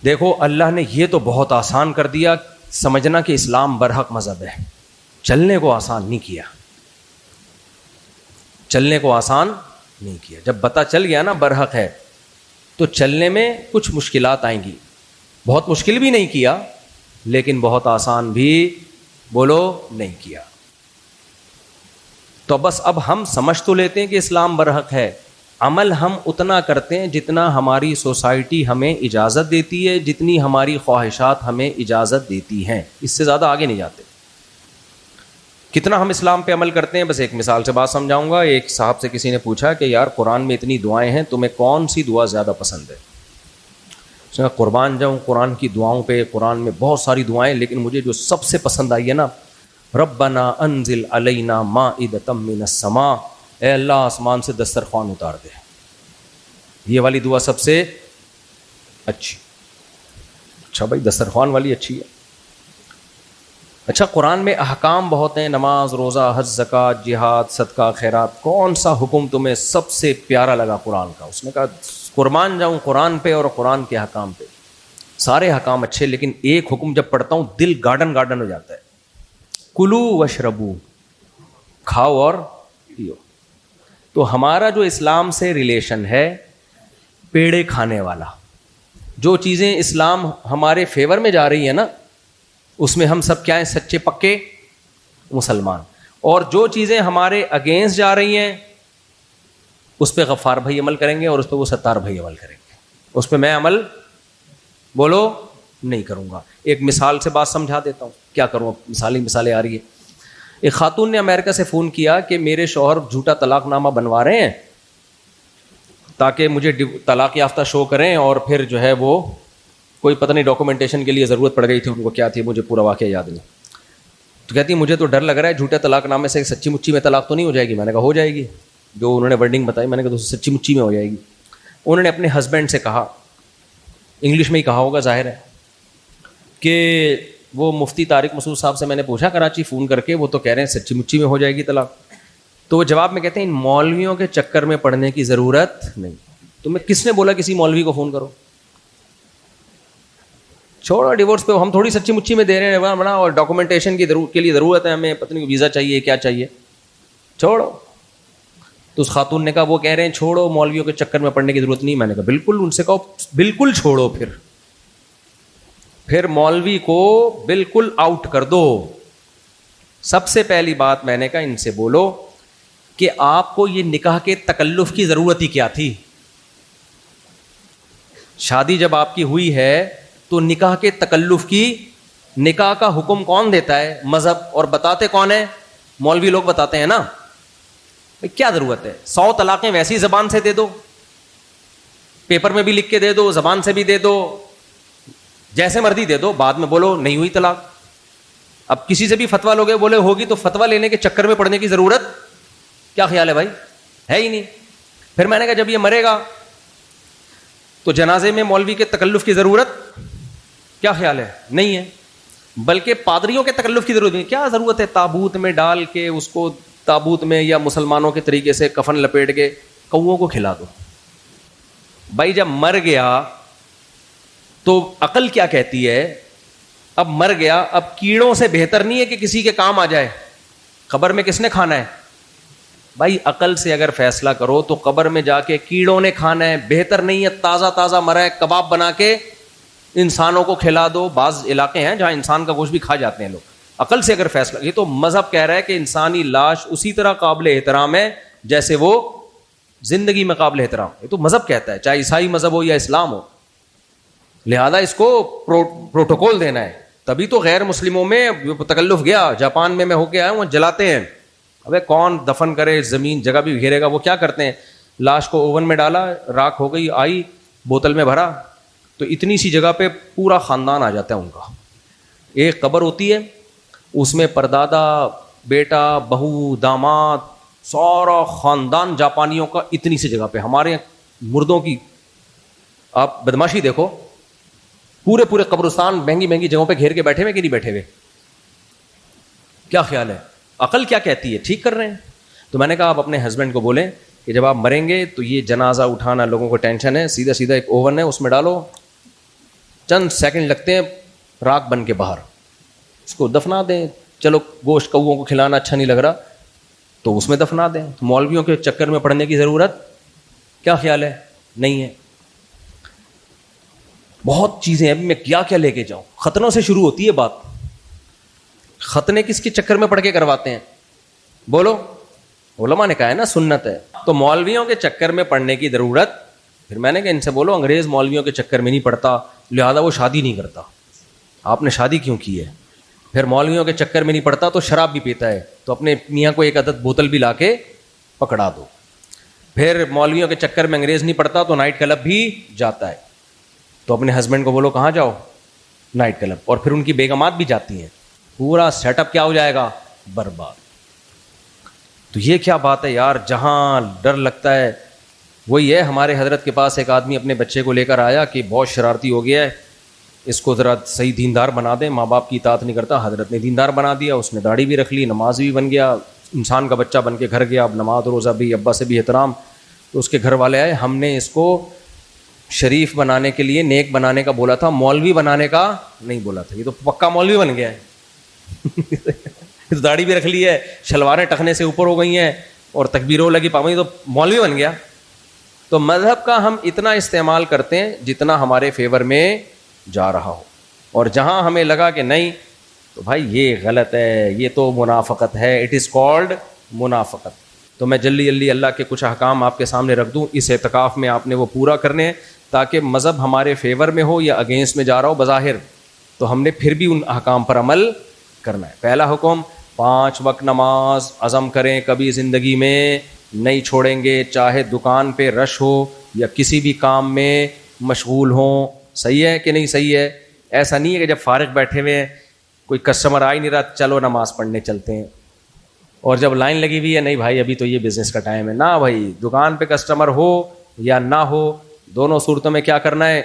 دیکھو اللہ نے یہ تو بہت آسان کر دیا, سمجھنا کہ اسلام برحق مذہب ہے, چلنے کو آسان نہیں کیا, چلنے کو آسان نہیں کیا. جب پتہ چل گیا نا برحق ہے تو چلنے میں کچھ مشکلات آئیں گی. بہت مشکل بھی نہیں کیا لیکن بہت آسان بھی بولو نہیں کیا. تو بس اب ہم سمجھ تو لیتے ہیں کہ اسلام برحق ہے, عمل ہم اتنا کرتے ہیں جتنا ہماری سوسائٹی ہمیں اجازت دیتی ہے, جتنی ہماری خواہشات ہمیں اجازت دیتی ہیں, اس سے زیادہ آگے نہیں جاتے. کتنا ہم اسلام پہ عمل کرتے ہیں, بس ایک مثال سے بات سمجھاؤں گا. ایک صاحب سے کسی نے پوچھا کہ یار قرآن میں اتنی دعائیں ہیں, تمہیں کون سی دعا زیادہ پسند ہے؟ اس نے قربان جاؤں قرآن کی دعاؤں پہ, قرآن میں بہت ساری دعائیں, لیکن مجھے جو سب سے پسند آئی ہے نا, ربنا انزل علینا مائدۃ من السماء, اے اللہ آسمان سے دسترخوان اتار دے. یہ والی دعا سب سے اچھی. اچھا بھائی دسترخوان والی اچھی ہے. اچھا قرآن میں احکام بہت ہیں، نماز، روزہ، حج، زکوٰۃ، جہاد، صدقہ، خیرات، کون سا حکم تمہیں سب سے پیارا لگا قرآن کا؟ اس نے کہا قربان جاؤں قرآن پہ اور قرآن کے احکام پہ، سارے احکام اچھے، لیکن ایک حکم جب پڑھتا ہوں دل گارڈن گارڈن ہو جاتا ہے، کلو وشربو، کھاؤ اور پیو۔ تو ہمارا جو اسلام سے ریلیشن ہے پیڑے کھانے والا، جو چیزیں اسلام ہمارے فیور میں جا رہی ہیں نا اس میں ہم سب کیا ہیں؟ سچے پکے مسلمان۔ اور جو چیزیں ہمارے اگینسٹ جا رہی ہیں اس پہ غفار بھائی عمل کریں گے اور اس پہ وہ ستار بھائی عمل کریں گے، اس پہ میں عمل بولو نہیں کروں گا۔ ایک مثال سے بات سمجھا دیتا ہوں، کیا کروں، مثالیں آ رہی ہے۔ ایک خاتون نے امریکہ سے فون کیا کہ میرے شوہر جھوٹا طلاق نامہ بنوا رہے ہیں تاکہ مجھے طلاق یافتہ شو کریں، اور پھر جو ہے وہ کوئی پتہ نہیں ڈاکومنٹیشن کے لیے ضرورت پڑ گئی تھی ان کو، کیا تھی مجھے پورا واقعہ یاد نہیں۔ تو کہتی مجھے تو ڈر لگ رہا ہے جھوٹے طلاق نامے سے سچی مچی میں طلاق تو نہیں ہو جائے گی؟ میں نے کہا ہو جائے گی، جو انہوں نے ورڈنگ بتائی میں نے کہا تو سچی مچی میں ہو جائے گی۔ انہوں نے اپنے ہسبینڈ سے کہا، انگلش میں ہی کہا ہوگا ظاہر ہے، کہ وہ مفتی طارق مسعود صاحب سے میں نے پوچھا کراچی فون کر کے، وہ تو کہہ رہے ہیں سچی مچی میں ہو جائے گی طلاق۔ تو وہ جواب میں کہتے ہیں ان مولویوں کے چکر میں پڑنے کی ضرورت نہیں۔ تو میں کس نے بولا کسی مولوی کو فون کرو؟ چھوڑو ڈیورس پہ، ہم تھوڑی سچی مچی میں دے رہے ہیں بنا، اور ڈاکومنٹیشن کے لیے ضرورت ہے ہمیں، پتہ نہیں ویزا چاہیے کیا چاہیے، چھوڑو۔ تو اس خاتون نے کہا وہ کہہ رہے ہیں چھوڑو مولویوں کے چکر میں پڑنے کی ضرورت نہیں۔ میں نے کہا بالکل، ان سے کہو بالکل چھوڑو، پھر مولوی کو بالکل آؤٹ کر دو۔ سب سے پہلی بات میں نے کہا ان سے بولو کہ آپ کو یہ نکاح کے تکلف کی ضرورت ہی کیا تھی؟ شادی جب آپ کی ہوئی ہے تو نکاح کے تکلف کی، نکاح کا حکم کون دیتا ہے؟ مذہب، اور بتاتے کون ہے؟ مولوی لوگ بتاتے ہیں نا۔ کیا ضرورت ہے؟ 100 طلاقیں ویسی زبان سے دے دو، پیپر میں بھی لکھ کے دے دو، زبان سے بھی دے دو، جیسے مرضی دے دو، بعد میں بولو نہیں ہوئی طلاق۔ اب کسی سے بھی فتویٰ لوگے بولے ہوگی تو فتویٰ لینے کے چکر میں پڑنے کی ضرورت کیا خیال ہے بھائی؟ ہے ہی نہیں۔ پھر میں نے کہا جب یہ مرے گا تو جنازے میں مولوی کے تکلف کی ضرورت کیا خیال ہے؟ نہیں ہے، بلکہ پادریوں کے تکلف کی ضرورت نہیں۔ کیا ضرورت ہے تابوت میں ڈال کے اس کو، تابوت میں یا مسلمانوں کے طریقے سے کفن لپیٹ کے کوؤں کو کھلا دو۔ بھائی جب مر گیا تو عقل کیا کہتی ہے؟ اب مر گیا، اب کیڑوں سے بہتر نہیں ہے کہ کسی کے کام آ جائے۔ قبر میں کس نے کھانا ہے؟ بھائی عقل سے اگر فیصلہ کرو تو قبر میں جا کے کیڑوں نے کھانا ہے، بہتر نہیں ہے تازہ تازہ مرا ہے کباب بنا کے انسانوں کو کھلا دو۔ بعض علاقے ہیں جہاں انسان کا گوشت بھی کھا جاتے ہیں لوگ۔ عقل سے اگر فیصلہ، یہ تو مذہب کہہ رہا ہے کہ انسانی لاش اسی طرح قابل احترام ہے جیسے وہ زندگی میں قابل احترام۔ یہ تو مذہب کہتا ہے، چاہے عیسائی مذہب ہو یا اسلام ہو، لہذا اس کو پروٹوکول دینا ہے۔ تبھی تو غیر مسلموں میں تکلف گیا، جاپان میں ہو کے آیا ہوں، جلاتے ہیں۔ ابے کون دفن کرے، زمین جگہ بھی گھیرے گا، وہ کیا کرتے ہیں لاش کو اوون میں ڈالا، راکھ ہو گئی، آئی بوتل میں بھرا، تو اتنی سی جگہ پہ پورا خاندان آ جاتا ہے ان کا۔ ایک قبر ہوتی ہے اس میں پردادا، بیٹا، بہو، داماد، سارا خاندان جاپانیوں کا اتنی سی جگہ پہ۔ ہمارے مردوں کی آپ بدماشی دیکھو، پورے قبرستان مہنگی مہنگی جگہوں پہ گھیر کے بیٹھے ہوئے کہ نہیں بیٹھے ہوئے؟ کیا خیال ہے؟ عقل کیا کہتی ہے؟ ٹھیک کر رہے ہیں۔ تو میں نے کہا آپ اپنے ہسبینڈ کو بولیں کہ جب آپ مریں گے تو یہ جنازہ اٹھانا لوگوں کو ٹینشن ہے، سیدھا ایک اوون ہے اس میں ڈالو، چند سیکنڈ لگتے ہیں راکھ بن کے باہر، اس کو دفنا دیں۔ چلو گوشت کوؤں کو کھلانا اچھا نہیں لگ رہا تو اس میں دفنا دیں۔ تو مولویوں کے چکر میں پڑنے کی ضرورت کیا خیال ہے؟ نہیں ہے۔ بہت چیزیں ابھی میں کیا لے کے جاؤں، ختنوں سے شروع ہوتی ہے بات۔ ختنے کس کے چکر میں پڑھ کے کرواتے ہیں؟ بولو، علماء نے کہا ہے نا سنت ہے۔ تو مولویوں کے چکر میں پڑھنے کی ضرورت، پھر میں نے کہا ان سے بولو انگریز مولویوں کے چکر میں نہیں پڑتا، لہذا وہ شادی نہیں کرتا۔ آپ نے شادی کیوں کی ہے؟ پھر مولویوں کے چکر میں نہیں پڑتا تو شراب بھی پیتا ہے، تو اپنے میاں کو ایک عدد بوتل بھی لا کے پکڑا دو۔ پھر مولویوں کے چکر میں انگریز نہیں پڑتا تو نائٹ کلب بھی جاتا ہے، تو اپنے ہسبینڈ کو بولو کہاں جاؤ؟ Night club. اور پھر ان کی بیگمات بھی جاتی ہیں، پورا سیٹ اپ کیا ہو جائے گا؟ برباد۔ تو یہ کیا بات ہے یار؟ جہاں ڈر لگتا ہے وہی ہے۔ ہمارے حضرت کے پاس ایک آدمی اپنے بچے کو لے کر آیا کہ بہت شرارتی ہو گیا ہے، اس کو ذرا صحیح دیندار بنا دیں. ماں باپ کی اطاعت نہیں کرتا, حضرت نے دیندار بنا دیا, اس نے داڑھی بھی رکھ لی, نماز بھی بن گیا, انسان کا بچہ بن کے گھر گیا, اب نماز روزہ بھی, ابا سے بھی احترام. تو اس کے گھر والے آئے, ہم نے اس کو شریف بنانے کے لیے, نیک بنانے کا بولا تھا, مولوی بنانے کا نہیں بولا تھا. یہ تو پکا مولوی بن گیا ہے. داڑھی بھی رکھ لی ہے, شلواریں ٹخنے سے اوپر ہو گئی ہیں اور تکبیروں لگی پاؤں, تو مولوی بن گیا. تو مذہب کا ہم اتنا استعمال کرتے ہیں جتنا ہمارے فیور میں جا رہا ہو, اور جہاں ہمیں لگا کہ نہیں تو بھائی یہ غلط ہے, یہ تو منافقت ہے, اٹ از کالڈ منافقت. تو میں جلدی اللہ کے کچھ احکام آپ کے سامنے رکھ دوں. اس اعتکاف میں آپ نے وہ پورا کرنے ہیں تاکہ مذہب ہمارے فیور میں ہو یا اگینسٹ میں جا رہا ہو بظاہر, تو ہم نے پھر بھی ان احکام پر عمل کرنا ہے. پہلا حکم, 5 وقت نماز عزم کریں, کبھی زندگی میں نہیں چھوڑیں گے, چاہے دکان پہ رش ہو یا کسی بھی کام میں مشغول ہوں. صحیح ہے کہ نہیں صحیح ہے؟ ایسا نہیں ہے کہ جب فارغ بیٹھے ہوئے ہیں, کوئی کسٹمر آ ہی نہیں رہا, چلو نماز پڑھنے چلتے ہیں, اور جب لائن لگی ہوئی ہے, نہیں بھائی ابھی تو یہ بزنس کا ٹائم ہے. نہ بھائی, دکان پہ کسٹمر ہو یا نہ ہو, دونوں صورتوں میں کیا کرنا ہے؟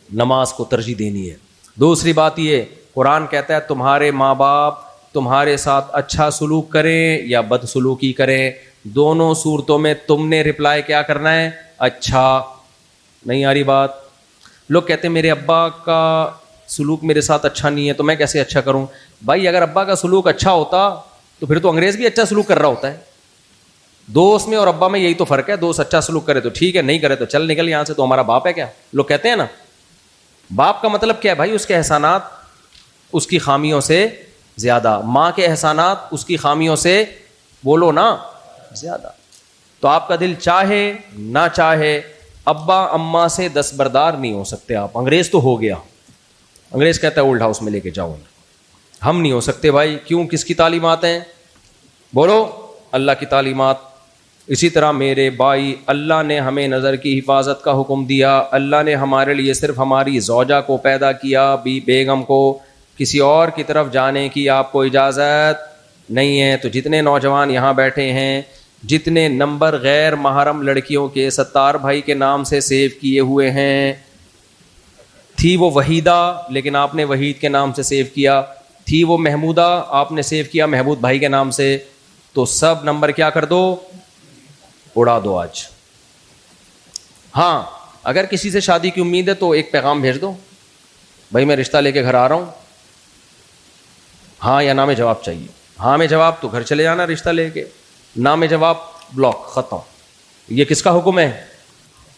نماز کو ترجیح دینی ہے. دوسری بات یہ, قرآن کہتا ہے تمہارے ماں باپ تمہارے ساتھ اچھا سلوک کریں یا بد سلوکی کریں, دونوں صورتوں میں تم نے رپلائی کیا کرنا ہے؟ اچھا. نہیں آ رہی بات؟ لوگ کہتے ہیں میرے ابا کا سلوک میرے ساتھ اچھا نہیں ہے تو میں کیسے اچھا کروں. بھائی اگر ابا کا سلوک اچھا ہوتا تو پھر تو انگریز بھی اچھا سلوک کر رہا ہوتا ہے. دوست میں اور ابا میں یہی تو فرق ہے, دوست اچھا سلوک کرے تو ٹھیک ہے, نہیں کرے تو چل نکل یہاں سے, تو ہمارا باپ ہے کیا؟ لوگ کہتے ہیں نا. باپ کا مطلب کیا ہے بھائی؟ اس کے احسانات اس کی خامیوں سے زیادہ, ماں کے احسانات اس کی خامیوں سے بولو نا زیادہ. تو آپ کا دل چاہے نہ چاہے ابا اماں سے دستبردار نہیں ہو سکتے آپ. انگریز تو ہو گیا, انگریز کہتا ہے اولڈ ہاؤس میں لے کے جاؤ, ہم نہیں ہو سکتے بھائی. کیوں؟ کس کی تعلیمات ہیں؟ بولو, اللہ کی تعلیمات. اسی طرح میرے بھائی, اللہ نے ہمیں نظر کی حفاظت کا حکم دیا. اللہ نے ہمارے لیے صرف ہماری زوجہ کو پیدا کیا, بیگم کو. کسی اور کی طرف جانے کی آپ کو اجازت نہیں ہے. تو جتنے نوجوان یہاں بیٹھے ہیں, جتنے نمبر غیر محرم لڑکیوں کے ستار بھائی کے نام سے سیو کیے ہوئے ہیں, تھی وہ وحیدہ لیکن آپ نے وحید کے نام سے سیو کیا, تھی وہ محمودہ آپ نے سیو کیا محمود بھائی کے نام سے, تو سب نمبر کیا کر دو؟ اڑا دو آج. ہاں اگر کسی سے شادی کی امید ہے تو ایک پیغام بھیج دو, بھائی میں رشتہ لے کے گھر آ رہا ہوں, ہاں یا نہ میں جواب چاہیے. ہاں میں جواب تو گھر چلے جانا رشتہ لے کے, نہ میں جواب بلاک, ختم. یہ کس کا حکم ہے؟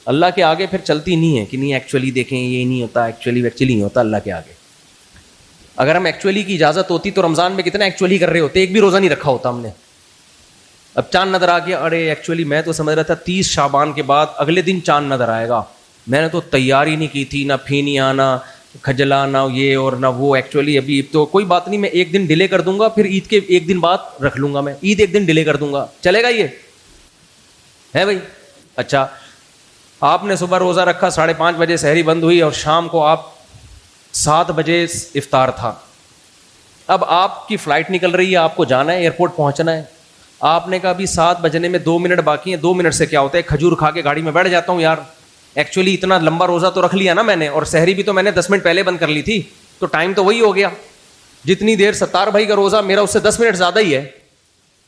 اللہ کے آگے پھر چلتی نہیں ہے کہ نہیں ایکچولی دیکھیں یہ نہیں ہوتا, ایکچولی نہیں ہوتا اللہ کے آگے. اگر ہم ایکچولی کی اجازت ہوتی تو رمضان میں کتنا ایکچولی کر رہے ہوتے, ایک بھی روزہ نہیں رکھا ہوتا ہم نے. اب چاند نظر آ گیا, ارے ایکچولی میں تو سمجھ رہا تھا 30 شعبان کے بعد اگلے دن چاند نظر آئے گا, میں نے تو تیاری نہیں کی تھی, نہ پھینی آنا کھجلا نہ یہ اور نہ وہ, ایکچولی ابھی تو کوئی بات نہیں, میں ایک دن ڈیلے کر دوں گا, پھر عید کے ایک دن بعد رکھ لوں گا, میں عید ایک دن ڈیلے کر دوں گا, چلے گا یہ ہے بھائی؟ اچھا آپ نے صبح روزہ رکھا, 5:30 بجے سحری بند ہوئی اور شام کو آپ 7 بجے افطار تھا. اب آپ کی فلائٹ نکل رہی ہے, آپ کو جانا ہے, ایئرپورٹ پہنچنا ہے. آپ نے کہا ابھی 7 بجنے میں 2 منٹ باقی ہیں, 2 منٹ سے کیا ہوتا ہے, کھجور کھا کے گاڑی میں بیٹھ جاتا ہوں یار. ایکچولی اتنا لمبا روزہ تو رکھ لیا نا میں نے, اور سحری بھی تو میں نے 10 منٹ پہلے بند کر لی تھی, تو ٹائم تو وہی ہو گیا. جتنی دیر ستار بھائی کا روزہ میرا اس سے 10 منٹ زیادہ ہی ہے.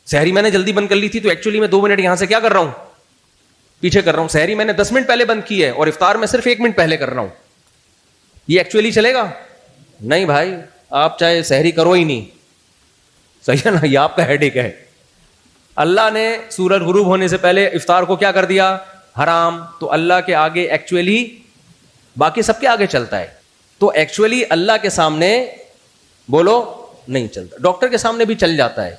سحری میں نے جلدی بند کر لی تھی, تو ایکچولی میں 2 منٹ یہاں سے کیا کر رہا ہوں, پیچھے کر رہا ہوں. سحری میں نے 10 منٹ پہلے بند کی ہے اور افطار میں صرف 1 منٹ پہلے کر رہا ہوں. یہ ایکچولی چلے گا؟ نہیں بھائی, آپ چاہے سحری کرو ہی نہیں, صحیح ہے نا, یہ آپ کا ہیڈیک ہے. اللہ نے سورج غروب ہونے سے پہلے افطار کو کیا کر دیا؟ حرام. تو اللہ کے آگے ایکچولی باقی سب کے آگے چلتا ہے, تو ایکچولی اللہ کے سامنے بولو نہیں چلتا. ڈاکٹر کے سامنے بھی چل جاتا ہے,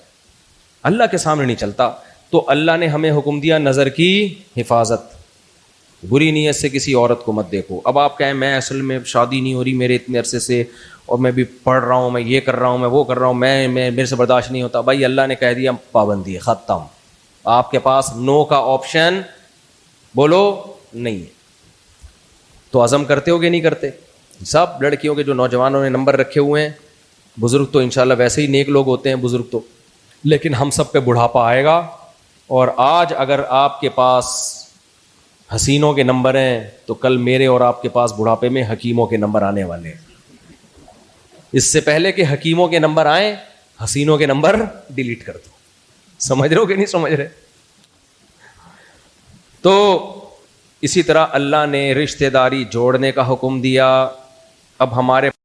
اللہ کے سامنے نہیں چلتا. تو اللہ نے ہمیں حکم دیا نظر کی حفاظت, بری نیت سے کسی عورت کو مت دیکھو. اب آپ کہیں میں اصل میں شادی نہیں ہو رہی میرے اتنے عرصے سے, اور میں بھی پڑھ رہا ہوں, میں یہ کر رہا ہوں, میں وہ کر رہا ہوں, میں میرے سے برداشت نہیں ہوتا. بھائی اللہ نے کہہ دیا پابندی ہے, ختم. آپ کے پاس نو کا آپشن بولو نہیں ہے. تو عزم کرتے ہو کہ نہیں کرتے؟ سب لڑکیوں کے جو نوجوانوں نے نمبر رکھے ہوئے ہیں, بزرگ تو انشاءاللہ ویسے ہی نیک لوگ ہوتے ہیں بزرگ تو, لیکن ہم سب پہ بڑھاپا آئے گا. اور آج اگر آپ کے پاس حسینوں کے نمبر ہیں تو کل میرے اور آپ کے پاس بڑھاپے میں حکیموں کے نمبر آنے والے ہیں. اس سے پہلے کہ حکیموں کے نمبر آئیں, حسینوں کے نمبر ڈیلیٹ کر دو. سمجھ رہے ہو کہ نہیں سمجھ رہے؟ تو اسی طرح اللہ نے رشتہ داری جوڑنے کا حکم دیا. اب ہمارے